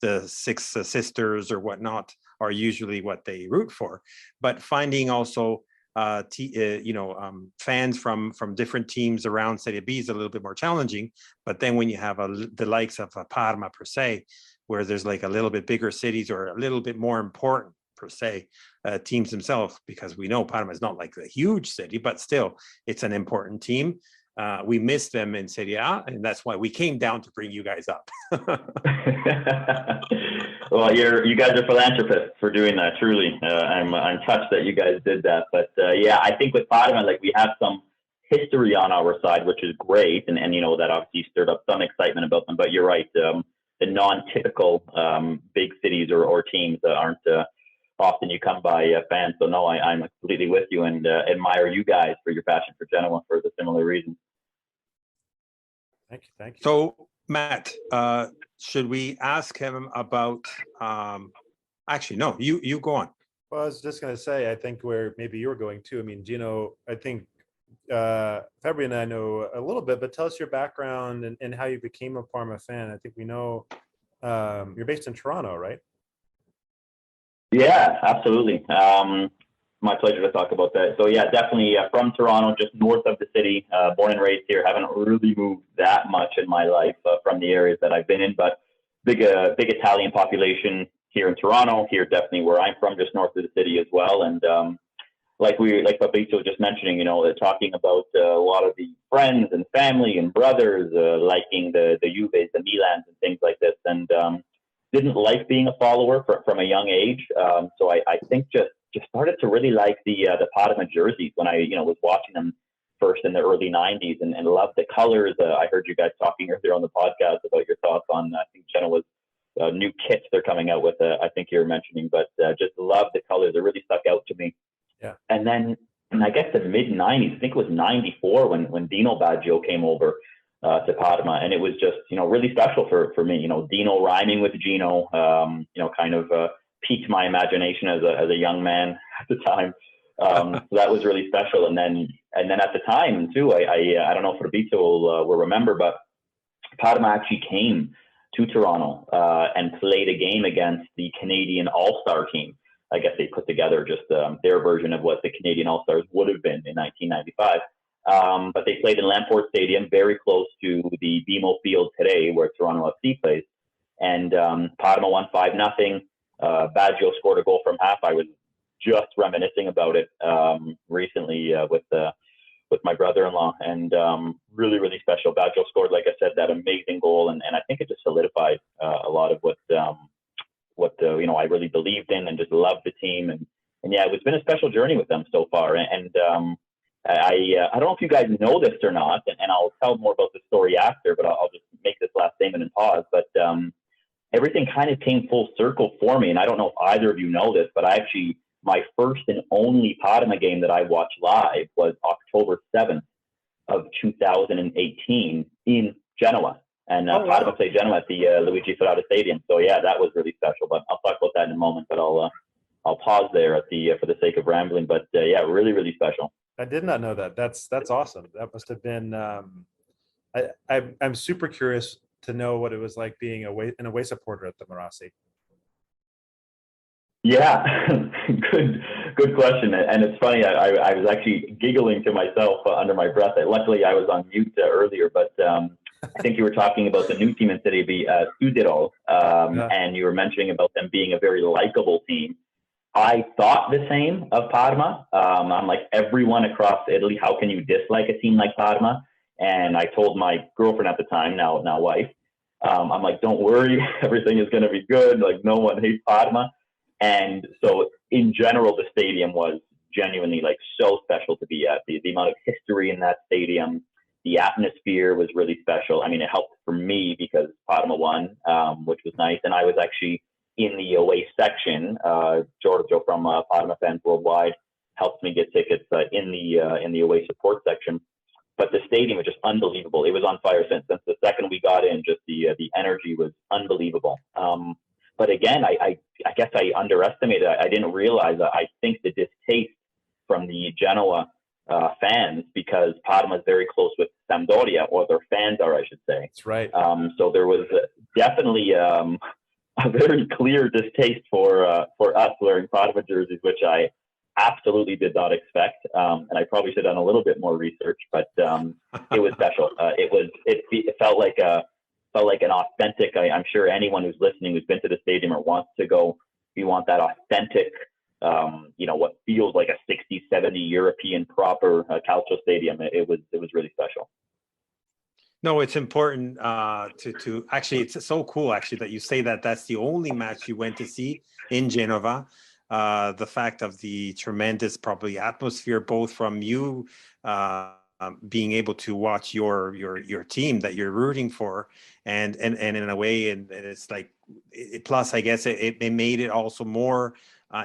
the six sisters or whatnot are usually what they root for. But finding also fans from different teams around Serie B is a little bit more challenging. But then when you have the likes of Parma per se, where there's like a little bit bigger cities or a little bit more important per se teams themselves, because we know Parma is not like a huge city, but still it's an important team. We miss them in Serie A, and that's why we came down to bring you guys up. Well, you guys are philanthropists for doing that. Truly, I'm touched that you guys did that. But yeah, I think with Parma, like, we have some history on our side, which is great, and that obviously stirred up some excitement about them. But you're right. The non-typical big cities or teams aren't often you come by fans. So no, I'm completely with you and admire you guys for your passion for Genoa for the similar reasons. Thank you. So Matt, should we ask him about? Actually, no. You go on. Well, I was just going to say, I think where maybe you're going too. I mean, Gino, I think Fabry and I know a little bit, but tell us your background and how you became a Parma fan. I think we know you're based in Toronto, right? Yeah, absolutely. My pleasure to talk about that. So yeah, definitely from Toronto, just north of the city, born and raised here. Haven't really moved that much in my life from the areas that I've been in, but big Italian population here in Toronto. Here, definitely where I'm from, just north of the city as well. And like Fabrizio was just mentioning, you know, talking about a lot of the friends and family and brothers liking the Juves, the Milans, and things like this, and didn't like being a follower from a young age. So I think just started to really like the Parma jerseys when I was watching them first in the early '90s and loved the colors. I heard you guys talking earlier on the podcast about your thoughts on I think Genoa's new kits they're coming out with. I think you were mentioning, but just love the colors. It really stuck out to me. Yeah. And then, I guess the mid '90s, I think it was '94 when Dino Baggio came over to Parma, and it was just really special for me. Dino rhyming with Gino, kind of piqued my imagination as a young man at the time. So that was really special. And then at the time too, I don't know if Fabrizio will remember, but Parma actually came to Toronto and played a game against the Canadian All-Star team. I guess they put together just their version of what the Canadian All-Stars would have been in 1995. But they played in Lamport Stadium, very close to the BMO Field today, where Toronto FC plays. And Parma won 5-0. Baggio scored a goal from half. I was just reminiscing about it recently with my brother-in-law, and really, really special. Baggio scored, like I said, that amazing goal, and I think it just solidified a lot of what I really believed in and just loved the team. And yeah, it's been a special journey with them so far. And I don't know if you guys know this or not, and I'll tell more about the story after, but I'll just make this last statement and pause. But everything kind of came full circle for me, and I don't know if either of you know this, but my first and only Parma game that I watched live was October 7th of 2018 in Genoa. And Parma played Genoa at the Luigi Ferrara Stadium. So yeah, that was really special. But I'll talk about that in a moment. But I'll pause there for the sake of rambling. But yeah, really, really special. I did not know that. That's awesome. That must have been. I'm super curious to know what it was like being an away supporter at the Marassi. Yeah, good question. And it's funny. I was actually giggling to myself under my breath. Luckily, I was on mute earlier, but. I think you were talking about the new team in Serie B, Sudiro, and you were mentioning about them being a very likable team. I thought the same of Parma. I'm like, everyone across Italy, how can you dislike a team like Parma? And I told my girlfriend at the time, now wife, I'm like, don't worry, everything is going to be good. Like, no one hates Parma. And so in general, the stadium was genuinely like so special to be at. The amount of history in that stadium, the atmosphere was really special. I mean, it helped for me because Parma won, which was nice. And I was actually in the away section. Giorgio from Parma Fans Worldwide helped me get tickets in the away support section. But the stadium was just unbelievable. It was on fire since the second we got in. Just the energy was unbelievable. But again, I guess I underestimated. I didn't realize. I think the distaste from the Genoa fans, because Parma is very close with Sampdoria, or their fans are, I should say. That's right. So there was definitely a very clear distaste for us wearing Parma jerseys, which I absolutely did not expect. And I probably should have done a little bit more research, but it was special. It felt like an authentic. I'm sure anyone who's listening who's been to the stadium or wants to go, you want that authentic. What feels like a 60s, 70s European proper Calcio stadium. It was really special. No, it's important to actually, it's so cool actually that you say that that's the only match you went to see in Genova. The fact of the tremendous probably atmosphere, both from you being able to watch your team that you're rooting for, and in a way, and it's like, plus I guess it made it also more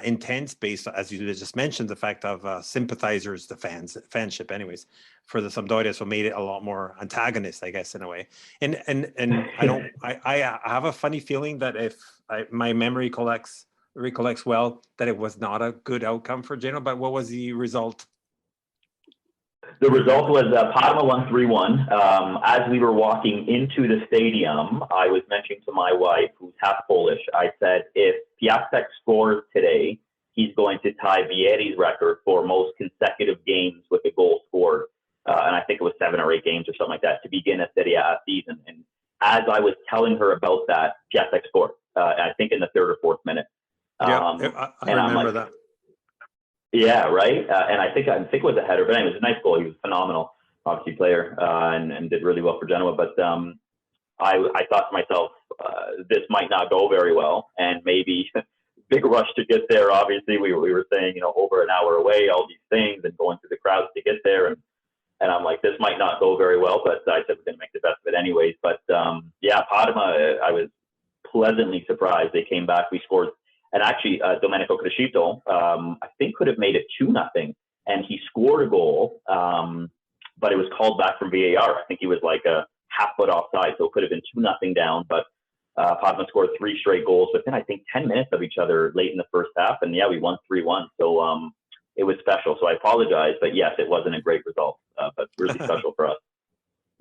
intense, based, as you just mentioned, the fact of sympathizers, the fanship, anyways, for the Sampdoria, so made it a lot more antagonist, I guess, in a way. And I have a funny feeling that if my memory recollects well, that it was not a good outcome for Genoa. But what was the result? The result was Parma won 3-1. As we were walking into the stadium, I was mentioning to my wife, who's half Polish, I said, if Piasek scores today, he's going to tie Vieri's record for most consecutive games with a goal scored. And I think it was 7 or 8 games or something like that to begin a Serie A season. And as I was telling her about that, Piasek scored, I think in the 3rd or 4th minute. Yeah, I remember that. Yeah, right. And I think it was a header, but anyway, it was a nice goal. He was a phenomenal, obviously, player and did really well for Genoa. But I thought to myself, this might not go very well, and maybe big rush to get there. Obviously, we were saying, over an hour away, all these things, and going through the crowds to get there, and I'm like, this might not go very well. But I said we're going to make the best of it anyways. But yeah, Parma, I was pleasantly surprised. They came back. We scored. And actually, Domenico Crescito, I think, could have made it 2-0, and he scored a goal, but it was called back from VAR. I think he was like a half foot offside, so it could have been 2-0 down. But Parma scored 3 straight goals within, I think, 10 minutes of each other late in the first half, and yeah, we won 3-1. So it was special. So I apologize, but yes, it wasn't a great result, but really special for us.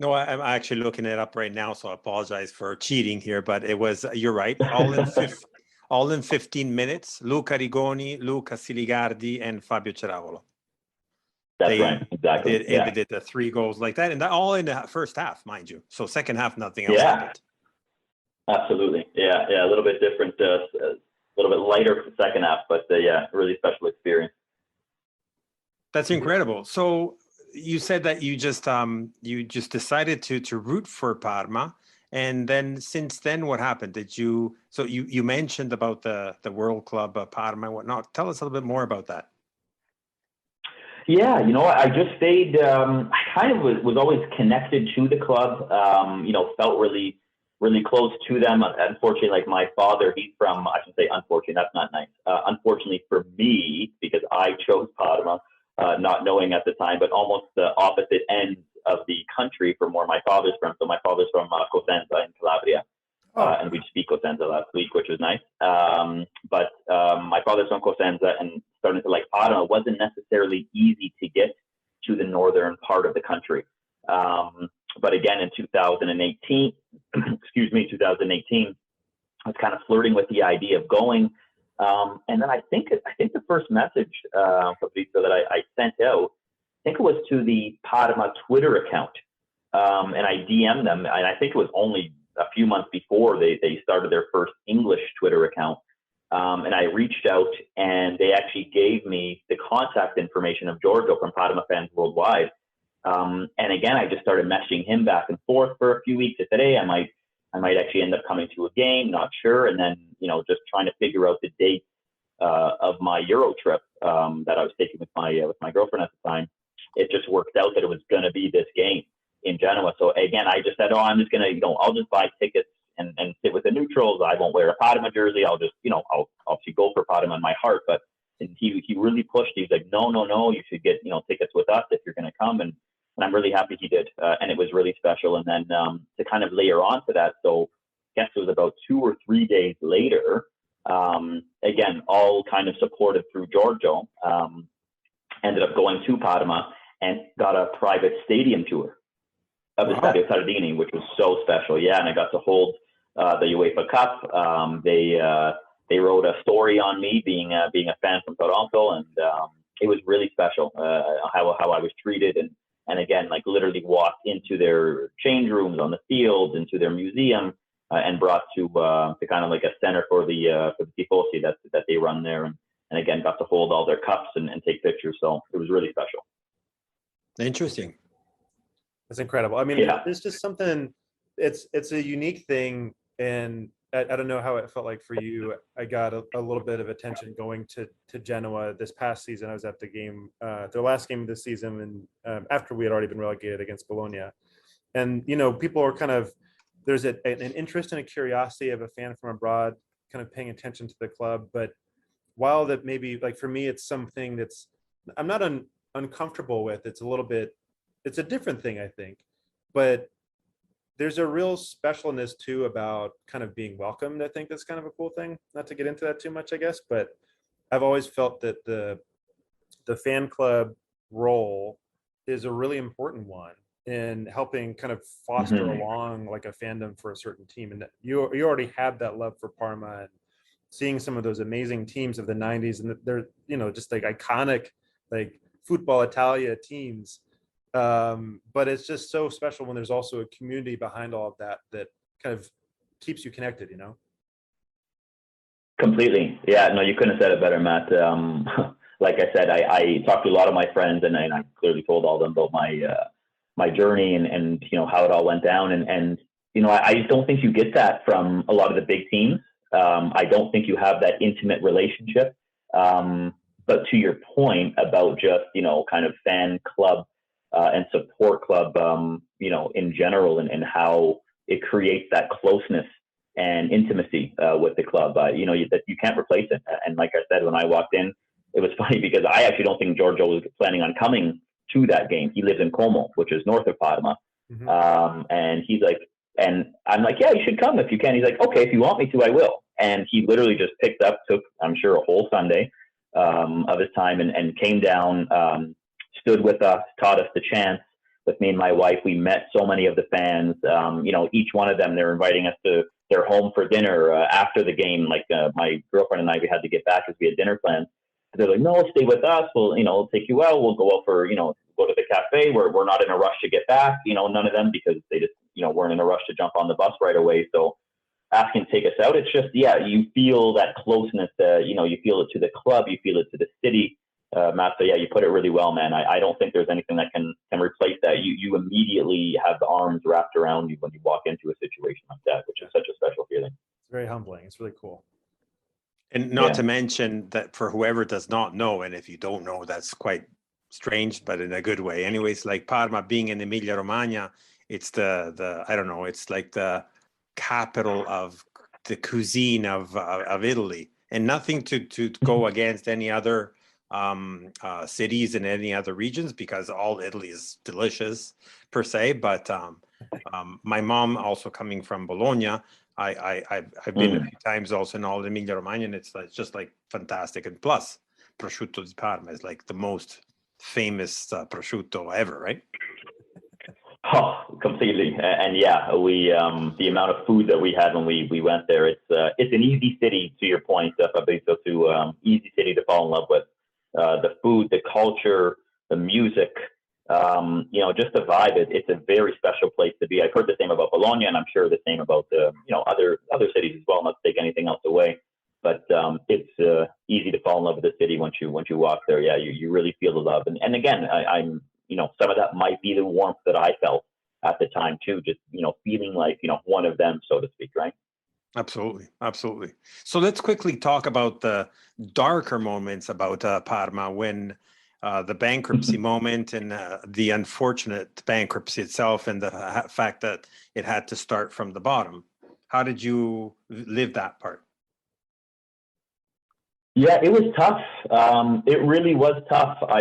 No, I'm actually looking it up right now, so I apologize for cheating here. But it was, you're right, all in 15 minutes, Luca Rigoni, Luca Siligardi, and Fabio Ceravolo. That's right, exactly. They did the 3 goals like that, and that all in the first half, mind you. So second half, nothing else happened. Absolutely. Yeah, a little bit different, a little bit lighter for the second half, but yeah, really special experience. That's incredible. So you said that you just decided to root for Parma. And then since then, what happened? You mentioned about the World Club Parma and whatnot. Tell us a little bit more about that. Yeah, I just stayed. I kind of was always connected to the club. Felt really, really close to them. Unfortunately, like my father, he's from. I should say, unfortunately, that's not nice. Unfortunately for me, because I chose Parma, not knowing at the time, but almost the opposite ends of the country from where my father's from. So my father's from Cosenza in Calabria, and we speak Cosenza last week, which was nice. But my father's from Cosenza, and starting to like Parma wasn't necessarily easy to get to the northern part of the country. But again, in 2018, 2018, I was kind of flirting with the idea of going. And then I think the first message, Fabrizio, that I sent out, I think it was to the Parma Twitter account, and I DM'd them, and I think it was only a few months before they started their first English Twitter account, and I reached out, and they actually gave me the contact information of Giorgio from Parma Fans Worldwide, and again, I just started messaging him back and forth for a few weeks. I said, hey, I might actually end up coming to a game, not sure, and then just trying to figure out the date of my Euro trip that I was taking with my girlfriend at the time. It just worked out that it was going to be this game in Genoa. So again, I just said, I'm just going to, I'll just buy tickets and sit with the neutrals. I won't wear a Parma jersey. I'll just, I'll obviously go for Parma in my heart. But he really pushed. He's like, no, you should get, tickets with us if you're going to come. And I'm really happy he did. And it was really special. And then to kind of layer on to that, so I guess it was about 2 or 3 days later, again, all kind of supported through Giorgio, ended up going to Parma and got a private stadium tour of the Stadio Sardini, which was so special. Yeah, and I got to hold the UEFA Cup. They wrote a story on me being a fan from Toronto, and it was really special how I was treated, and again, like literally walked into their change rooms on the field, into their museum, and brought to kind of like a center for the tifosi that they run there, and again got to hold all their cups and take pictures. So it was really special. Interesting. That's incredible. I mean, it's just something. It's a unique thing, and I don't know how it felt like for you. I got a little bit of attention going to Genoa this past season. I was at the game, their last game of the season, and after we had already been relegated against Bologna, and people are kind of there's an interest and a curiosity of a fan from abroad, kind of paying attention to the club, but while that maybe like for me, it's something that's I'm not uncomfortable with. It's a little bit, it's a different thing, I think, but there's a real specialness too about kind of being welcomed. I think that's kind of a cool thing. Not to get into that too much, I guess, but I've always felt that the fan club role is a really important one in helping kind of foster along like a fandom for a certain team. And you already had that love for Parma, and seeing some of those amazing teams of the 90s, and they're, you know, just like iconic like football Italia teams. But it's just so special when there's also a community behind all of that that kind of keeps you connected, you know? Completely. Yeah, no, you couldn't have said it better, Matt. Like I said, I talked to a lot of my friends, and I clearly told all of them about my journey and you know how it all went down. And you know, I just don't think you get that from a lot of the big teams. I don't think you have that intimate relationship. But to your point about just, you know, kind of fan club and support club, you know, in general, and how it creates that closeness and intimacy with the club, you know, that you can't replace it. And like I said, when I walked in, it was funny because I actually don't think Giorgio was planning on coming to that game. He lives in Como, which is north of Parma. And he's like, and I'm like, yeah, you should come if you can. He's like, okay, if you want me to, I will. And he literally just picked up, took, I'm sure, a whole Sunday of his time and came down, stood with us, taught us the chants with me and my wife. We met so many of the fans. You know, each one of them, they're inviting us to their home for dinner after the game. Like my girlfriend and I, we had to get back because we had dinner plans. They're like, no, stay with us. We'll, you know, we'll take you out. We'll go out for, you know, go to the cafe. We're not in a rush to get back. You know, none of them, because they just, you know, weren't in a rush to jump on the bus right away. So asking to take us out, it's just, yeah, you feel that closeness. You know, you feel it to the club, you feel it to the city. Matt, so yeah, you put it really well, man. I don't think there's anything that can replace that. You immediately have the arms wrapped around you when you walk into a situation like that, which is such a special feeling. It's very humbling. It's really cool. And not to mention that for whoever does not know, and if you don't know, that's quite strange, but in a good way. Anyways, like Parma being in Emilia Romagna, it's the I don't know, it's like the capital of the cuisine of Italy, and nothing to go against any other cities in any other regions, because all Italy is delicious per se. But my mom also coming from Bologna, I've been a few times also in all Emilia Romagna, and it's just like fantastic. And plus, prosciutto di Parma is like the most famous prosciutto ever, right? Oh, completely. And yeah, we the amount of food that we had when we went there, it's an easy city, to your point, Fabrizio, to easy city to fall in love with. The food, the culture, the music, you know, just the vibe. It's a very special place to be. I've heard the same about Bologna, and I'm sure the same about you know, other cities as well. Not to take anything else away, but it's easy to fall in love with the city once you walk there. Yeah, you really feel the love. And again, I'm, you know, some of that might be the warmth that I felt at the time too. Just, you know, feeling like, you know, one of them, so to speak, right? Absolutely, absolutely. So let's quickly talk about the darker moments about Parma, when the bankruptcy moment, and the unfortunate bankruptcy itself, and the fact that it had to start from the bottom. How did you live that part? Yeah, it was tough. It really was tough. I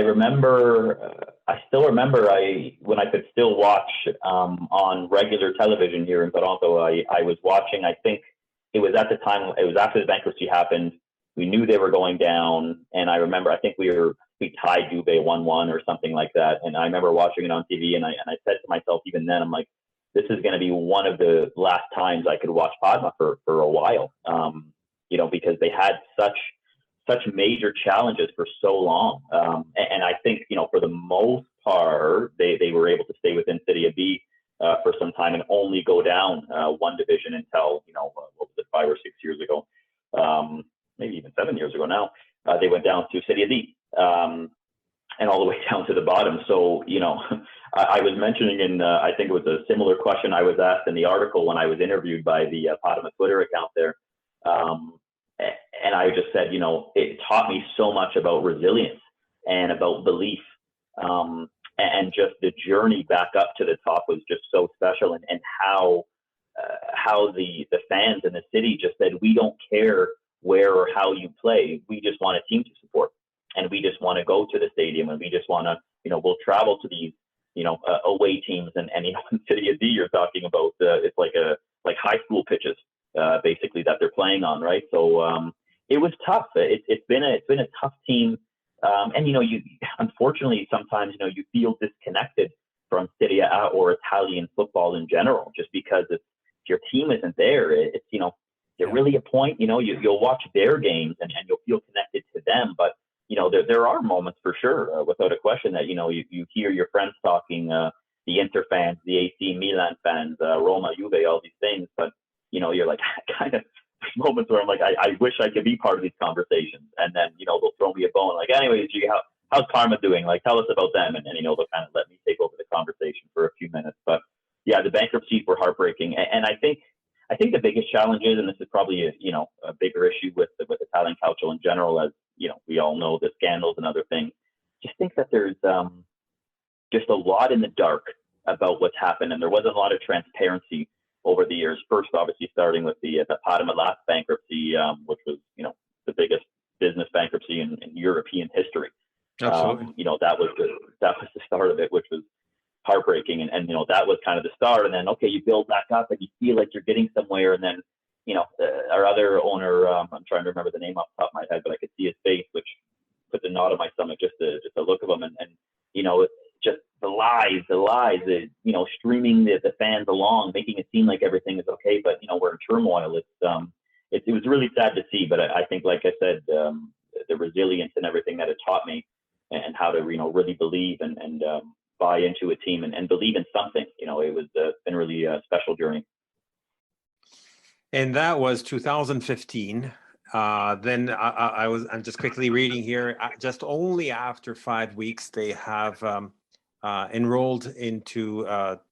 still remember when I could still watch on regular television here in Toronto. I was watching, I think it was at the time, it was after the bankruptcy happened. We knew they were going down, and I remember, I think we tied Juve 1-1 or something like that. And I remember watching it on TV, and I said to myself, even then, I'm like, this is going to be one of the last times I could watch Parma for a while. You know, because they had such major challenges for so long. And I think, you know, for the most part, they were able to stay within Serie B for some time and only go down one division until, you know, what was it, 5 or 6 years ago, maybe even 7 years ago now, they went down to Serie D and all the way down to the bottom. So, you know, I was mentioning I think it was a similar question I was asked in the article when I was interviewed by the Parma Twitter account there. And I just said, you know, it taught me so much about resilience and about belief. And just the journey back up to the top was just so special, and how the fans in the city just said, we don't care where or how you play. We just want a team to support, and we just want to go to the stadium, and we just want to, we'll travel to these, away teams, and in City of D, you're talking about it's like high school pitches, basically, that they're playing on, right? So it was tough. It's been a tough team, and you unfortunately sometimes you feel disconnected from Serie A or Italian football in general, just because if your team isn't there, it's they're really a point. You'll watch their games and you'll feel connected to them, but there are moments for sure, without a question, that you hear your friends talking, the Inter fans, the AC Milan fans, Roma, Juve, all these things, but you're like, kind of, there's moments where I'm like, I wish I could be part of these conversations, and then they'll throw me a bone, like, anyways, how's Parma doing? Like, tell us about them, and they'll kind of let me take over the conversation for a few minutes. But yeah, the bankruptcies were heartbreaking, and I think the biggest challenge is, and this is probably a bigger issue with Italian calcio in general, as we all know, the scandals and other things. Just think that there's just a lot in the dark about what's happened, and there wasn't a lot of transparency over the years. First, obviously, starting with the Parma last bankruptcy, which was the biggest business bankruptcy in European history. Absolutely. That was the start of it, which was heartbreaking, and that was kind of the start. And then you build back up, and you feel like you're getting somewhere, and then our other owner, I'm trying to remember the name off the top of my head, but I could see his face, which put the knot in my stomach just to look of him, and it's just the lies, streaming the fans along, making it seem like everything is okay, but we're in turmoil. It was really sad to see, but I think, like I said, the resilience and everything that it taught me, and how to really believe and buy into a team and believe in something. It was been really a special journey. And that was 2015. Then I'm just quickly reading here. Just only after 5 weeks, they have enrolled into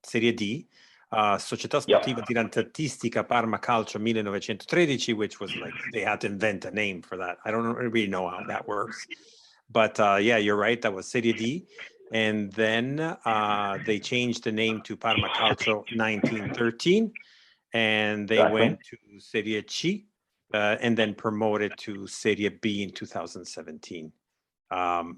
Serie D, Società Sportiva Dilettantistica Parma Calcio 1913, which was like, they had to invent a name for that. I don't really know how that works. But yeah, you're right. That was Serie D. And then they changed the name to Parma Calcio 1913. And they went to Serie C, and then promoted to Serie B in 2017.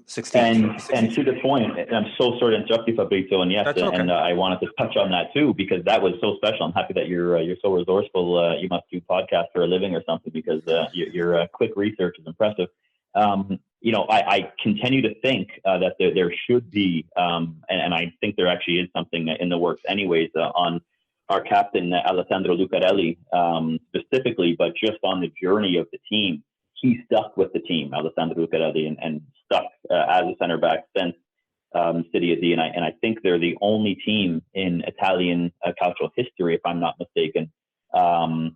16. And to the point, and I'm so sorry to interrupt you, Fabrizio, and yes, okay. And I wanted to touch on that too, because that was so special. I'm happy that you're so resourceful. You must do podcasts for a living or something, because your quick research is impressive. I continue to think that there should be, and I think there actually is something in the works anyways, on our captain, Alessandro Lucarelli, specifically, but just on the journey of the team. He stuck with the team, Alessandro Lucarelli, and stuck as a center back since Serie D. And I think they're the only team in Italian calcio history, if I'm not mistaken, or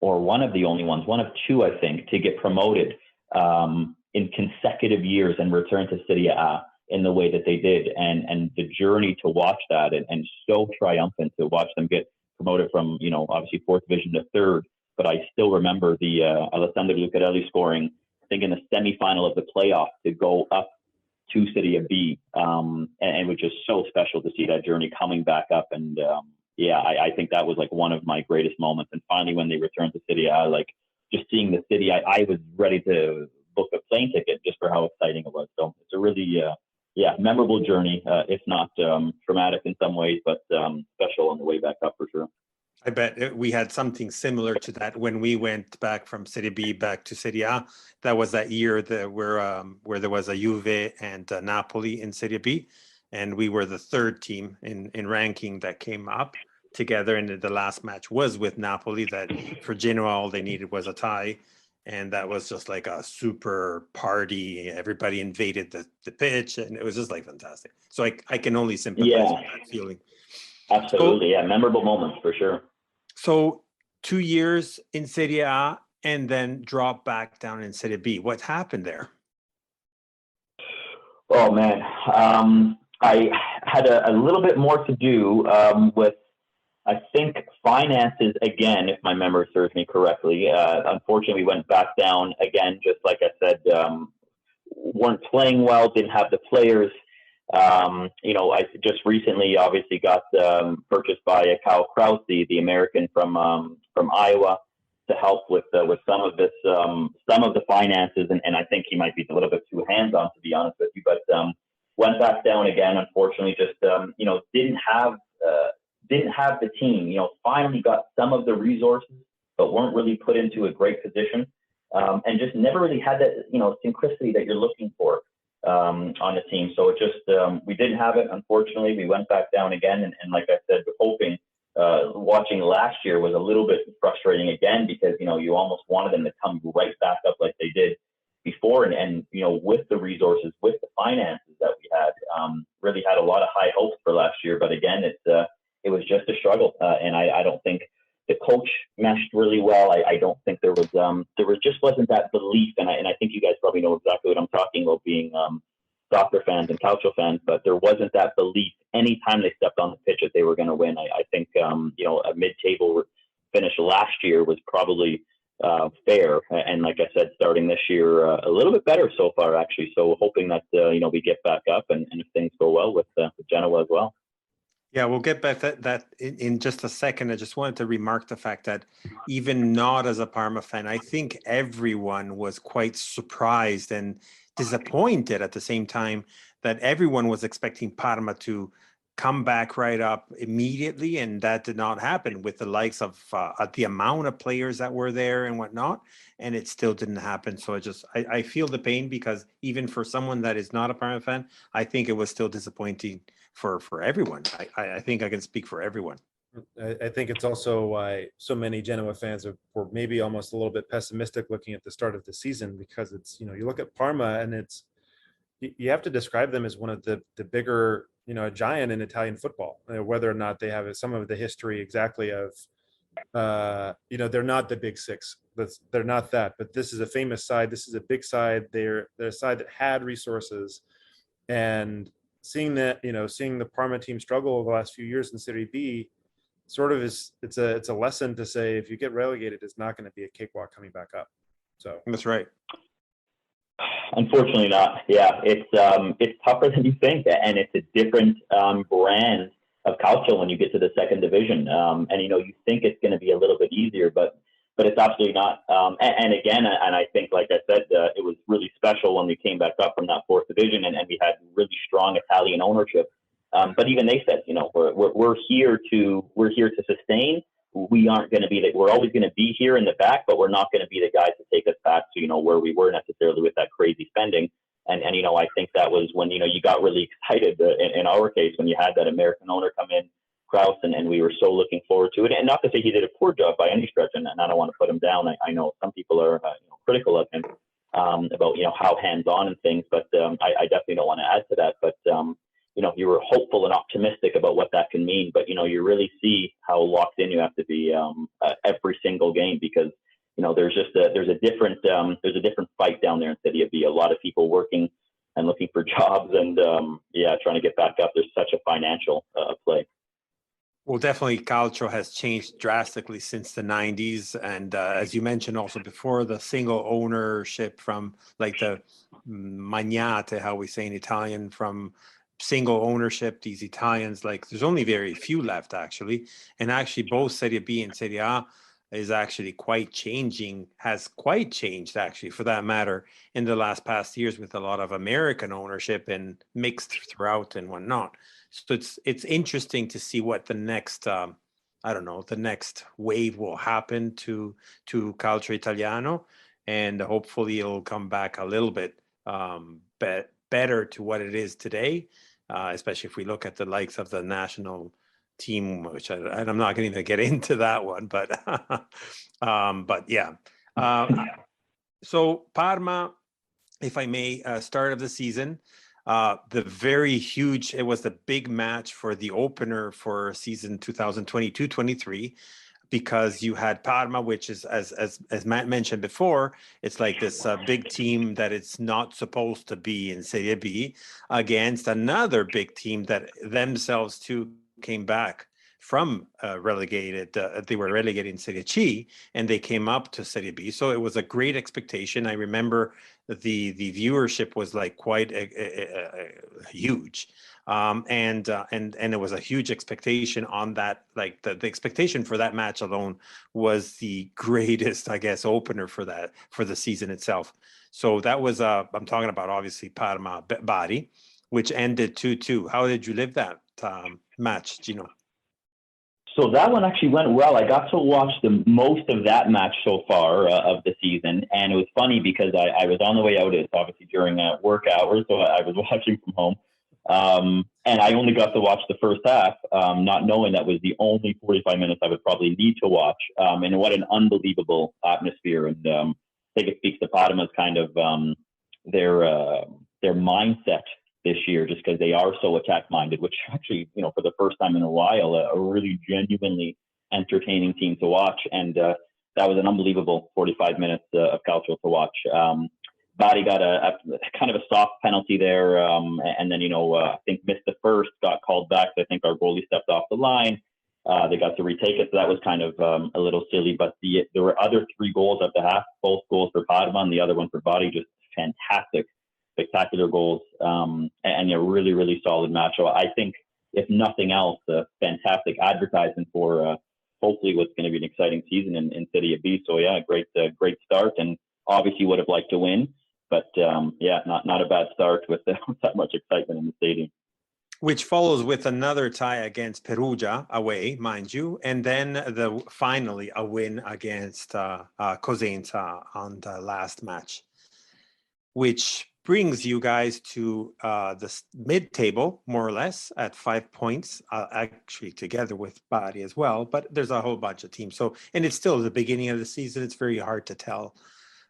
one of the only ones, one of two, I think, to get promoted in consecutive years and return to Serie A in the way that they did. And the journey to watch that, and so triumphant to watch them get promoted from, obviously fourth division to third. But I still remember the Alessandro Lucarelli scoring, I think, in the semifinal of the playoff to go up to Serie B, and it was just so special to see that journey coming back up. And I think that was like one of my greatest moments. And finally, when they returned to Serie A, like just seeing the city, I was ready to book a plane ticket just for how exciting it was. So it's a really memorable journey, if not traumatic in some ways, but special on the way back up for sure. I bet we had something similar to that when we went back from Serie B back to Serie A. That was that year where there was a Juve and Napoli in Serie B, and we were the third team in ranking that came up together. And the last match was with Napoli. That for Genoa, all they needed was a tie, and that was just like a super party. Everybody invaded the pitch, and it was just like fantastic. So I can only sympathize with that feeling. Absolutely, memorable moments for sure. So 2 years in Serie A and then drop back down in Serie B. What happened there? Oh, man. I had a little bit more to do with, I think, finances again, if my memory serves me correctly. Unfortunately, we went back down again, just like I said, weren't playing well, didn't have the players. I just recently obviously got purchased by Kyle Krause, the American from Iowa. to help with some of this, some of the finances, and I think he might be a little bit too hands-on, to be honest with you. But went back down again. Unfortunately, just didn't have the team. Finally got some of the resources, but weren't really put into a great position, and just never really had that synchronicity that you're looking for on the team. So it just we didn't have it. Unfortunately, we went back down again, and like I said, hoping. Watching last year was a little bit frustrating again, because you almost wanted them to come right back up like they did before, and with the resources, with the finances that we had, really had a lot of high hopes for last year. But again, it was just a struggle, and I don't think the coach meshed really well. I don't think there just wasn't that belief, and I think you guys probably know exactly what I'm talking about, being soccer fans and Calcio fans, but there wasn't that belief anytime they stepped on the pitch that they were going to win. I think a mid-table finish last year was probably fair, and like I said, starting this year a little bit better so far, actually. So hoping that we get back up, and if things go well with Genoa as well. Yeah, we'll get back that in just a second. I just wanted to remark the fact that even not as a Parma fan, I think everyone was quite surprised and disappointed at the same time, that everyone was expecting Parma to come back right up immediately, and that did not happen with the likes of the amount of players that were there and whatnot, and it still didn't happen. So I feel the pain, because even for someone that is not a Parma fan, I think it was still disappointing for everyone. I think I can speak for everyone. I think it's also why so many Genoa fans were maybe almost a little bit pessimistic looking at the start of the season, because it's, you look at Parma, and you have to describe them as one of the bigger, a giant in Italian football, whether or not they have some of the history exactly of, they're not the big six. They're not that, but this is a famous side. This is a big side. They're a side that had resources, and seeing the Parma team struggle over the last few years in Serie B, sort of it's a lesson to say, if you get relegated, it's not going to be a cakewalk coming back up. So that's right. Unfortunately not. Yeah, it's tougher than you think, and it's a different brand of calcio when you get to the second division. And you think it's going to be a little bit easier, but it's absolutely not. And again, and I think, like I said, it was really special when we came back up from that fourth division, and we had really strong Italian ownership. But even they said, we're here to sustain. We aren't going to be we're always going to be here in the back, but we're not going to be the guys to take us back to, where we were necessarily with that crazy spending. And I think that was when, you got really excited in our case, when you had that American owner come in, Kraus, and we were so looking forward to it. And not to say he did a poor job by any stretch, and I don't want to put him down. I know some people are critical of him about, how hands-on and things, but I definitely don't want to add to that. But, you were hopeful and optimistic about what that can mean, but you really see how locked in you have to be every single game, because there's a different fight down there in Serie B. A lot of people working and looking for jobs, and trying to get back up. There's such a financial play. Well, definitely Calcio has changed drastically since the 90s. And as you mentioned also before, the single ownership from like the magnate, how we say in Italian, from single ownership, these Italians, like there's only very few left actually. And actually both Serie B and Serie A is actually has quite changed actually, for that matter, in the past years, with a lot of American ownership and mixed throughout and whatnot. So it's interesting to see what the next the next wave will happen to Calcio Italiano, and hopefully it'll come back a little bit better to what it is today, especially if we look at the likes of the national team, which I'm not going to get into that one, but yeah. So Parma, if I may, start of the season, it was the big match for the opener for season 2022-23, because you had Parma, which is, as Matt mentioned before, it's like this big team that it's not supposed to be in Serie B, against another big team that themselves too came back from relegated. They were relegated in Serie C, and they came up to Serie B. So it was a great expectation. I remember the viewership was like quite huge. And it was a huge expectation on that. Like the expectation for that match alone was the greatest, I guess, opener for the season itself. So that was I'm talking about obviously Parma Bari, which ended 2-2. How did you live that match, Gino? So that one actually went well. I got to watch the most of that match so far of the season, and it was funny because I was on the way out. It's obviously during work hours, so I was watching from home, and I only got to watch the first half, not knowing that was the only 45 minutes I would probably need to watch. And what an unbelievable atmosphere! And I think it speaks to Parma's kind of their mindset this year, just because they are so attack-minded, which actually, for the first time in a while, a really genuinely entertaining team to watch. And that was an unbelievable 45 minutes of calcio to watch. Bari got a kind of a soft penalty there, and then, I think missed the first, got called back. So I think our goalie stepped off the line. They got to retake it, so that was kind of a little silly. But there were other 3 goals at the half, both goals for Parma and the other one for Bari, just fantastic, spectacular goals, and a really, really solid match. So I think, if nothing else, fantastic advertising for hopefully what's going to be an exciting season in Serie B. So yeah, great start, and obviously would have liked to win, but not a bad start with that much excitement in the stadium. Which follows with another tie against Perugia away, mind you, and then finally a win against Cosenza on the last match, which brings you guys to the mid-table, more or less, at 5 points, actually together with Bari as well, but there's a whole bunch of teams. So, and it's still the beginning of the season. It's very hard to tell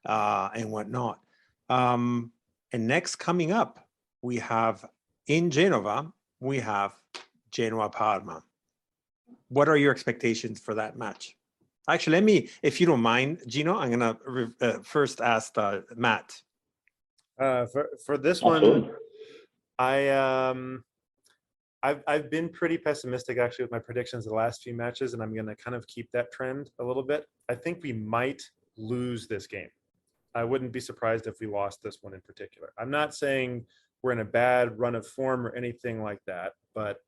and whatnot. And next coming up, we have in Genova, we have Genoa-Parma. What are your expectations for that match? Actually, let me, if you don't mind, Gino, I'm going to first ask Matt. For this Absolutely. one, I've been pretty pessimistic actually with my predictions of the last few matches, and I'm going to kind of keep that trend a little bit. I think we might lose this game. I wouldn't be surprised if we lost this one in particular. I'm not saying we're in a bad run of form or anything like that, but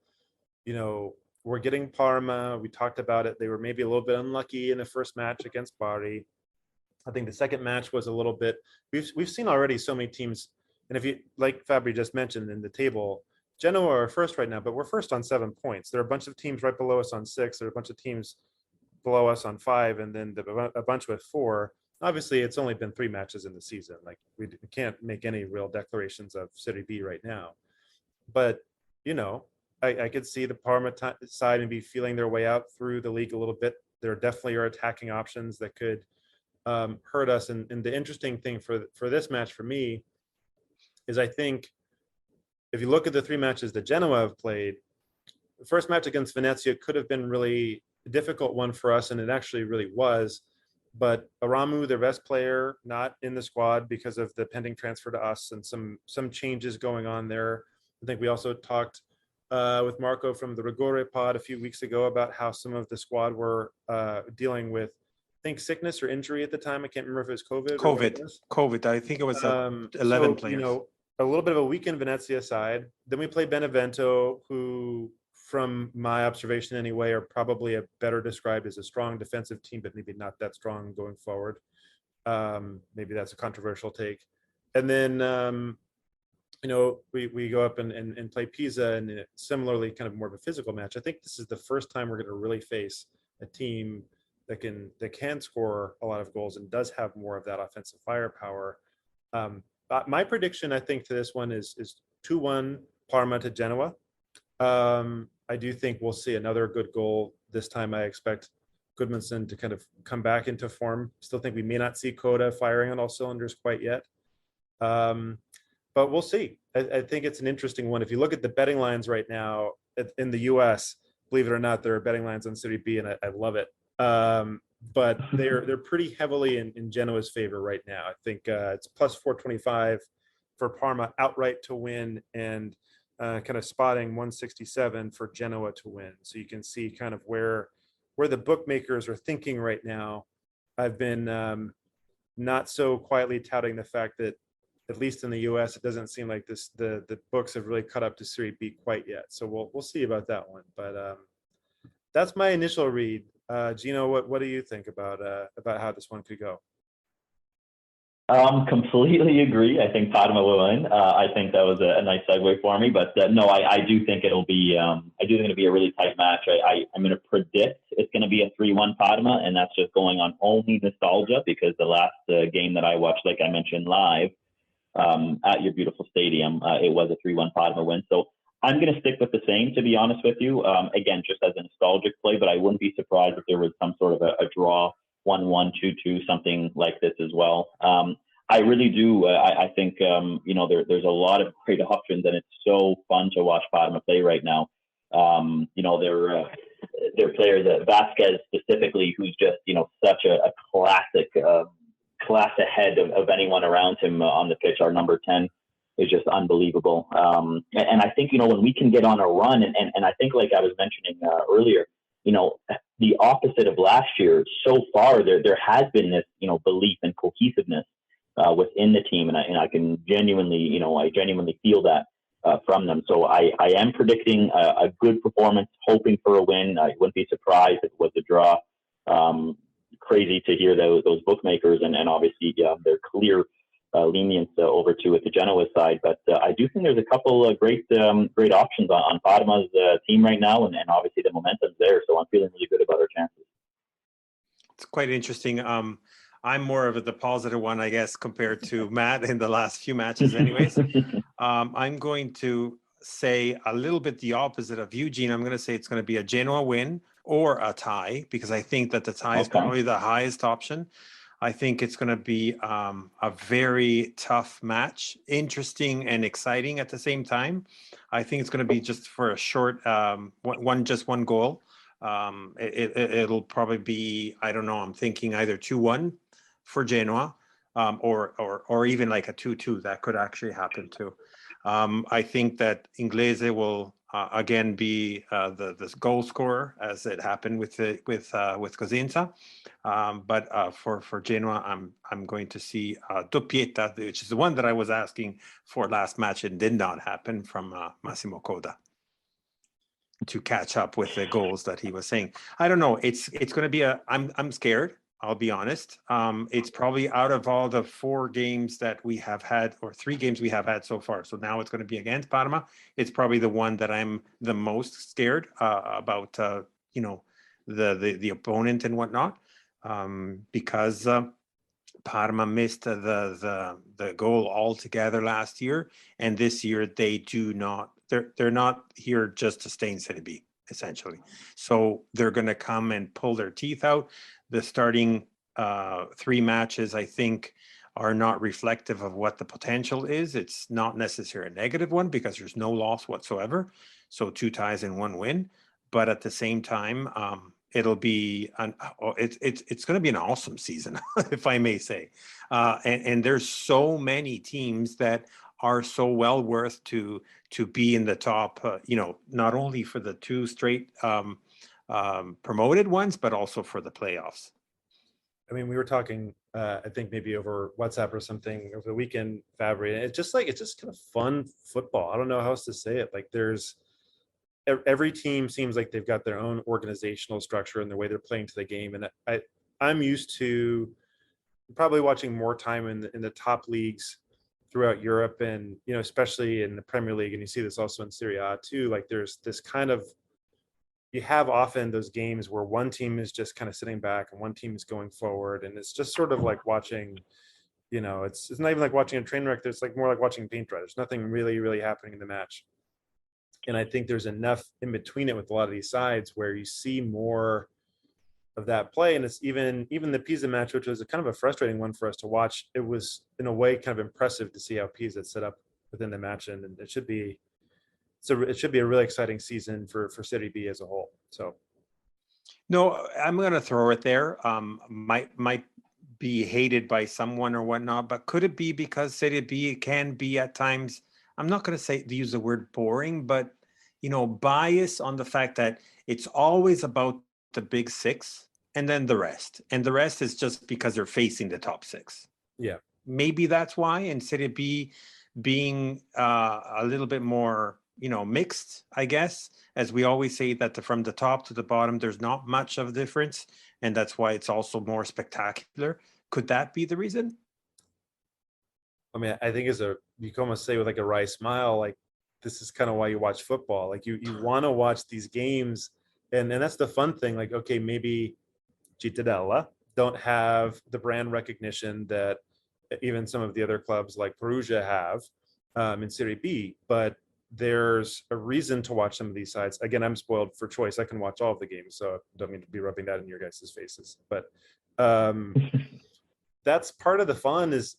we're getting Parma. We talked about it. They were maybe a little bit unlucky in the first match against Bari. I think the second match was a little bit. We've seen already so many teams, and if you, like Fabry just mentioned in the table, Genoa are first right now, but we're first on 7 points. There are a bunch of teams right below us on 6. There are a bunch of teams below us on 5, and then a bunch with 4. Obviously, it's only been 3 matches in the season. Like we can't make any real declarations of Serie B right now, but I could see the Parma side and be feeling their way out through the league a little bit. There definitely are attacking options that could hurt us. And the interesting thing for this match for me is, I think if you look at the 3 matches that Genoa have played, the first match against Venezia could have been really a difficult one for us, and it actually really was. But Aramu, their best player, not in the squad because of the pending transfer to us and some changes going on there. I think we also talked with Marco from the Rigore pod a few weeks ago about how some of the squad were dealing with, I think, sickness or injury at the time. I can't remember if it was COVID. I think it was 11 players. A little bit of a weakened Venezia side. Then we play Benevento, who, from my observation anyway, are probably a better described as a strong defensive team, but maybe not that strong going forward. Maybe that's a controversial take. And then, we go up and play Pisa, and similarly kind of more of a physical match. I think this is the first time we're going to really face a team that can score a lot of goals and does have more of that offensive firepower. But my prediction, I think, to this one is 2-1 Parma to Genoa. I do think we'll see another good goal this time. I expect Goodmanson to kind of come back into form. Still think we may not see Coda firing on all cylinders quite yet. But we'll see. I think it's an interesting one. If you look at the betting lines right now in the U.S., believe it or not, there are betting lines on Serie B, and I love it. But they're pretty heavily in Genoa's favor right now. I think it's plus 425 for Parma outright to win, and kind of spotting 167 for Genoa to win. So you can see kind of where the bookmakers are thinking right now. I've been not so quietly touting the fact that at least in the U.S., it doesn't seem like the books have really caught up to Serie B quite yet. So we'll see about that one. But that's my initial read. Gino, what do you think about how this one could go? Completely agree. I think Parma will win. I think that was a nice segue for me, but no, I do think it'll be. I do think it'll be a really tight match. I'm going to predict it's going to be a 3-1 Parma, and that's just going on only nostalgia because the last game that I watched, like I mentioned live, at your beautiful stadium, it was a 3-1 Parma win. So I'm going to stick with the same, to be honest with you. Again, just as a nostalgic play, but I wouldn't be surprised if there was some sort of a draw. 1-1, 2-2, something like this as well. I really do. I think there's a lot of great options, and it's so fun to watch Parma play right now. Their players, Vasquez specifically, who's just such a classic, class ahead of anyone around him on the pitch. Our number 10 is just unbelievable. And I think when we can get on a run, and I think like I was mentioning earlier. The opposite of last year, so far there has been this, belief and cohesiveness within the team, and I can genuinely, I genuinely feel that from them. So I am predicting a good performance, hoping for a win. I wouldn't be surprised if it was a draw. Crazy to hear those bookmakers, and obviously their clear lenience over to the Genoa side. But I do think there's a couple of great options on Parma's team right now, and obviously the momentum's there. So I'm feeling really good about our chances. It's quite interesting. I'm more of the positive one, I guess, compared to Matt in the last few matches anyways. I'm going to say a little bit the opposite of Eugene. I'm going to say it's going to be a Genoa win or a tie, because I think that the tie is probably the highest option. I think it's going to be a very tough match, interesting and exciting at the same time. I think it's going to be just for a short one goal. It'll probably be, I don't know, I'm thinking either 2-1 for Genoa, or even like a 2-2. That could actually happen too. I think that Inglese will again be the goal scorer, as it happened with Cosenza. But for Genoa, I'm going to see doppietta, which is the one that I was asking for last match and did not happen, from Massimo Coda, to catch up with the goals that he was saying. I don't know. It's going to be I'm scared. I'll be honest. It's probably out of all the 4 games that we have had, or 3 games we have had so far. So now it's going to be against Parma. It's probably the one that I'm the most scared about. The opponent and whatnot, because Parma missed the goal altogether last year, and this year they do not. They're not here just to stay in Serie B, essentially. So they're going to come and pull their teeth out. The starting 3 matches, I think, are not reflective of what the potential is. It's not necessarily a negative one, because there's no loss whatsoever. So 2 ties and 1 win. But at the same time, it'll be it's going to be an awesome season, if I may say. And there's so many teams that are so well worth to be in the top, not only for the 2 straight promoted ones, but also for the playoffs. I mean, we were talking, I think maybe over WhatsApp or something over the weekend, Fabry, and it's just kind of fun football. I don't know how else to say it. Like, every team seems like they've got their own organizational structure and the way they're playing to the game. And I'm used to probably watching more time in the top leagues throughout Europe, and especially in the Premier League, and you see this also in Serie A too. Like, there's this kind of, you have often those games where one team is just kind of sitting back and one team is going forward, and it's just sort of like watching, it's not even like watching a train wreck. It's like more like watching paint dry. There's nothing really happening in the match. And I think there's enough in between it with a lot of these sides where you see more of that play. And it's even the Pisa match, which was a kind of a frustrating one for us to watch. It was in a way kind of impressive to see how Pisa set up within the match, and it should be a really exciting season for Serie B as a whole. So, no, I'm going to throw it there. Might be hated by someone or whatnot, but could it be because Serie B can be at times, I'm not going to use the word boring, but bias on the fact that it's always about the big 6 and then the rest. And the rest is just because they're facing the top 6. Yeah. maybe that's why, and Serie B being a little bit more, mixed, I guess, as we always say that from the top to the bottom, there's not much of a difference, and that's why it's also more spectacular. Could that be the reason? I mean, I think you can almost say with like a wry smile, like this is kind of why you watch football. Like you want to watch these games, and that's the fun thing. Like, okay, maybe Cittadella don't have the brand recognition that even some of the other clubs like Perugia have in Serie B, but there's a reason to watch some of these sides. Again, I'm spoiled for choice. I can watch all of the games, so I don't mean to be rubbing that in your guys' faces. But that's part of the fun is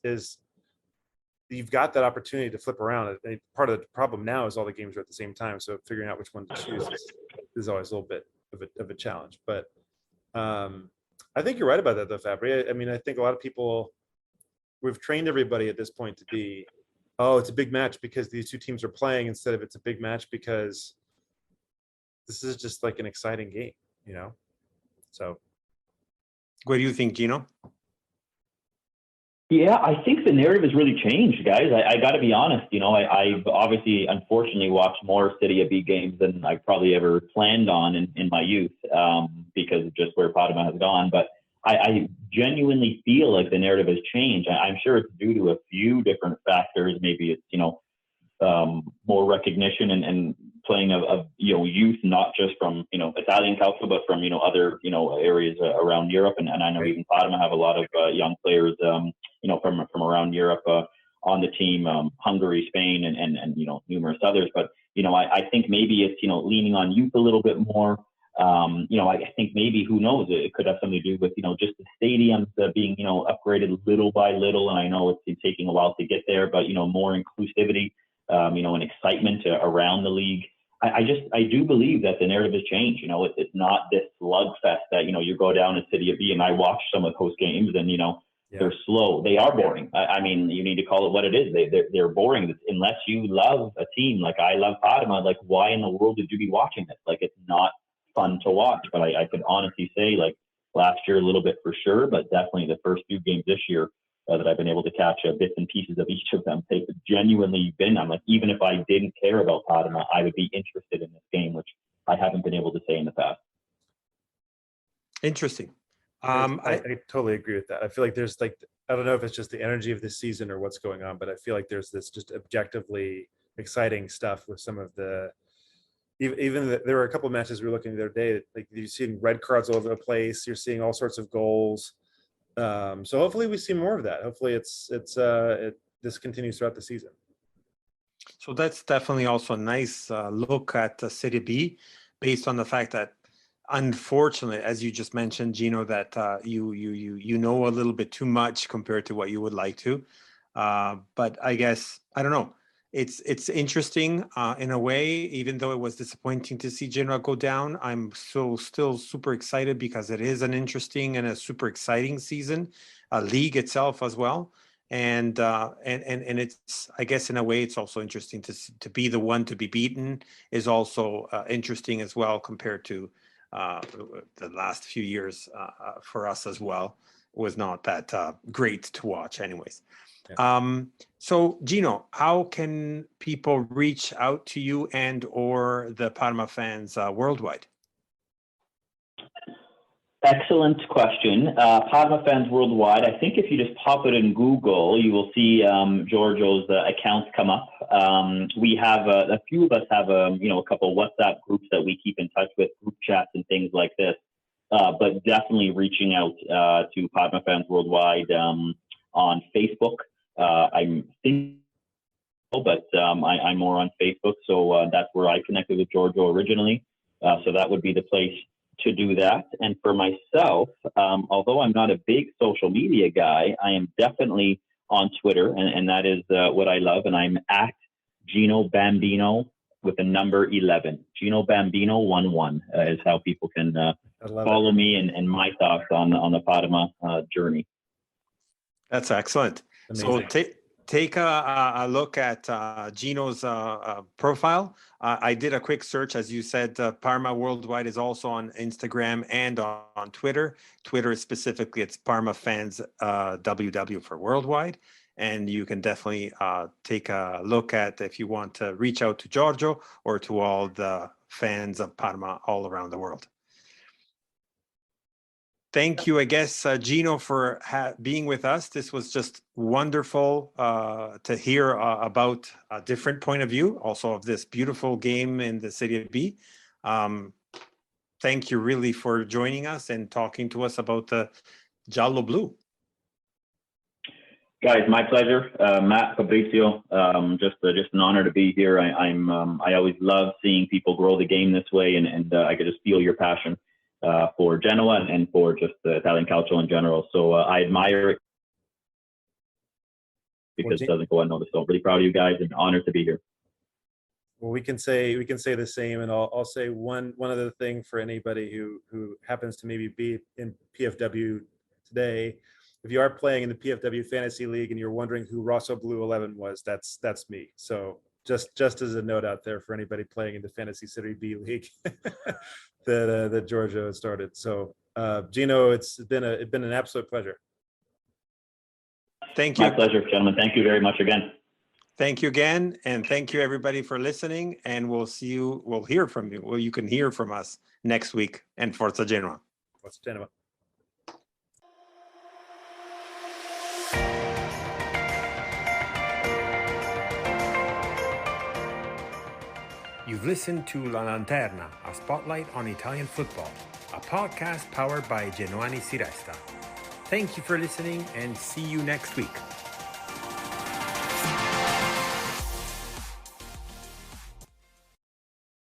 you've got that opportunity to flip around. And part of the problem now is all the games are at the same time, so figuring out which one to choose is always a little bit of a challenge. But I think you're right about that, though, Fabry. I mean, I think a lot of people, we've trained everybody at this point to be, oh, it's a big match because these two teams are playing, instead of it's a big match because this is just like an exciting game, So, what do you think, Gino? Yeah, I think the narrative has really changed, guys. I got to be honest. I've obviously, unfortunately, watched more Serie B games than I probably ever planned on in my youth because of just where Parma has gone. But I genuinely feel like the narrative has changed. I'm sure it's due to a few different factors. Maybe it's, more recognition and playing of youth, not just from, Italian calcio, but from, other, areas around Europe. And I know even Parma have a lot of young players, from around Europe on the team, Hungary, Spain, and numerous others. But, I think maybe it's, leaning on youth a little bit more. I think maybe, who knows, it could have something to do with, just the stadiums being, upgraded little by little. And I know it's taking a while to get there, but, more inclusivity, and excitement around the league. I do believe that the narrative has changed. It's not this slugfest that, you go down to Serie B, and I watch some of those games and, they're slow. They are boring. I mean, you need to call it what it is. They're boring. Unless you love a team, like I love Parma, like why in the world would you be watching this? Like, it's not fun to watch. But I could honestly say, like, last year a little bit for sure, but definitely the first few games this year that I've been able to catch bits and pieces of each of them. They've genuinely been, I'm like, even if I didn't care about Parma, I would be interested in this game, which I haven't been able to say in the past. Interesting. I totally agree with that. I feel like there's I don't know if it's just the energy of this season or what's going on, but I feel like there's this just objectively exciting stuff with some of the, there were a couple of matches we were looking the other day, like you're seeing red cards all over the place. You're seeing all sorts of goals. So hopefully we see more of that. Hopefully this continues throughout the season. So that's definitely also a nice look at Serie B, based on the fact that, unfortunately, as you just mentioned, Gino, that you know a little bit too much compared to what you would like to. But I guess, I don't know. It's interesting in a way, even though it was disappointing to see Genoa go down. I'm still super excited because it is an interesting and a super exciting season, league itself as well. And it's, I guess, in a way, it's also interesting to be the one to be beaten is also interesting as well, compared to the last few years for us as well. Was not that great to watch anyways. Yeah. So Gino, how can people reach out to you and or the Parma Fans Worldwide? Excellent question. Parma Fans Worldwide. I think if you just pop it in Google, you will see Giorgio's accounts come up. We have a few of us have a couple WhatsApp groups that we keep in touch with, group chats and things like this. But definitely reaching out to Parma Fans Worldwide on Facebook. I'm more on Facebook, so that's where I connected with Giorgio originally. So that would be the place to do that. And for myself, although I'm not a big social media guy, I am definitely on Twitter, and that is what I love. And I'm at Gino Bambino with the number 11. Gino Bambino 11 is how people can follow me and my thoughts on the Parma journey. That's excellent. Amazing. So take a look at Gino's profile. I did a quick search. As you said, Parma Worldwide is also on Instagram and on Twitter. Twitter specifically, it's Parma Fans WW for Worldwide. And you can definitely take a look at if you want to reach out to Giorgio or to all the fans of Parma all around the world. Thank you, I guess, Gino, for being with us. This was just wonderful to hear about a different point of view, also of this beautiful game in the Serie B. Thank you really for joining us and talking to us about the Giallo Blu. Guys, my pleasure. Matt, Fabrizio, just an honor to be here. I always love seeing people grow the game this way, and I could just feel your passion for Genoa and for just the Italian calcio in general. So I admire it because it doesn't go unnoticed. So I'm really proud of you guys and honored to be here. Well, we can say the same, and I'll say one other thing for anybody who happens to maybe be in PFW today. If you are playing in the PFW Fantasy League and you're wondering who Rosso Blue 11 was, that's me. So just as a note out there for anybody playing in the Fantasy Serie B League that Giorgio has started. So Gino, it's been an absolute pleasure. Thank you. My pleasure, gentlemen. Thank you very much again. Thank you again, and thank you everybody for listening. And we'll hear from you. Well, you can hear from us next week. And Forza Genoa. Forza Genoa. You've listened to La Lanterna, a spotlight on Italian football, a podcast powered by Genoani Si Resta. Thank you for listening and see you next week.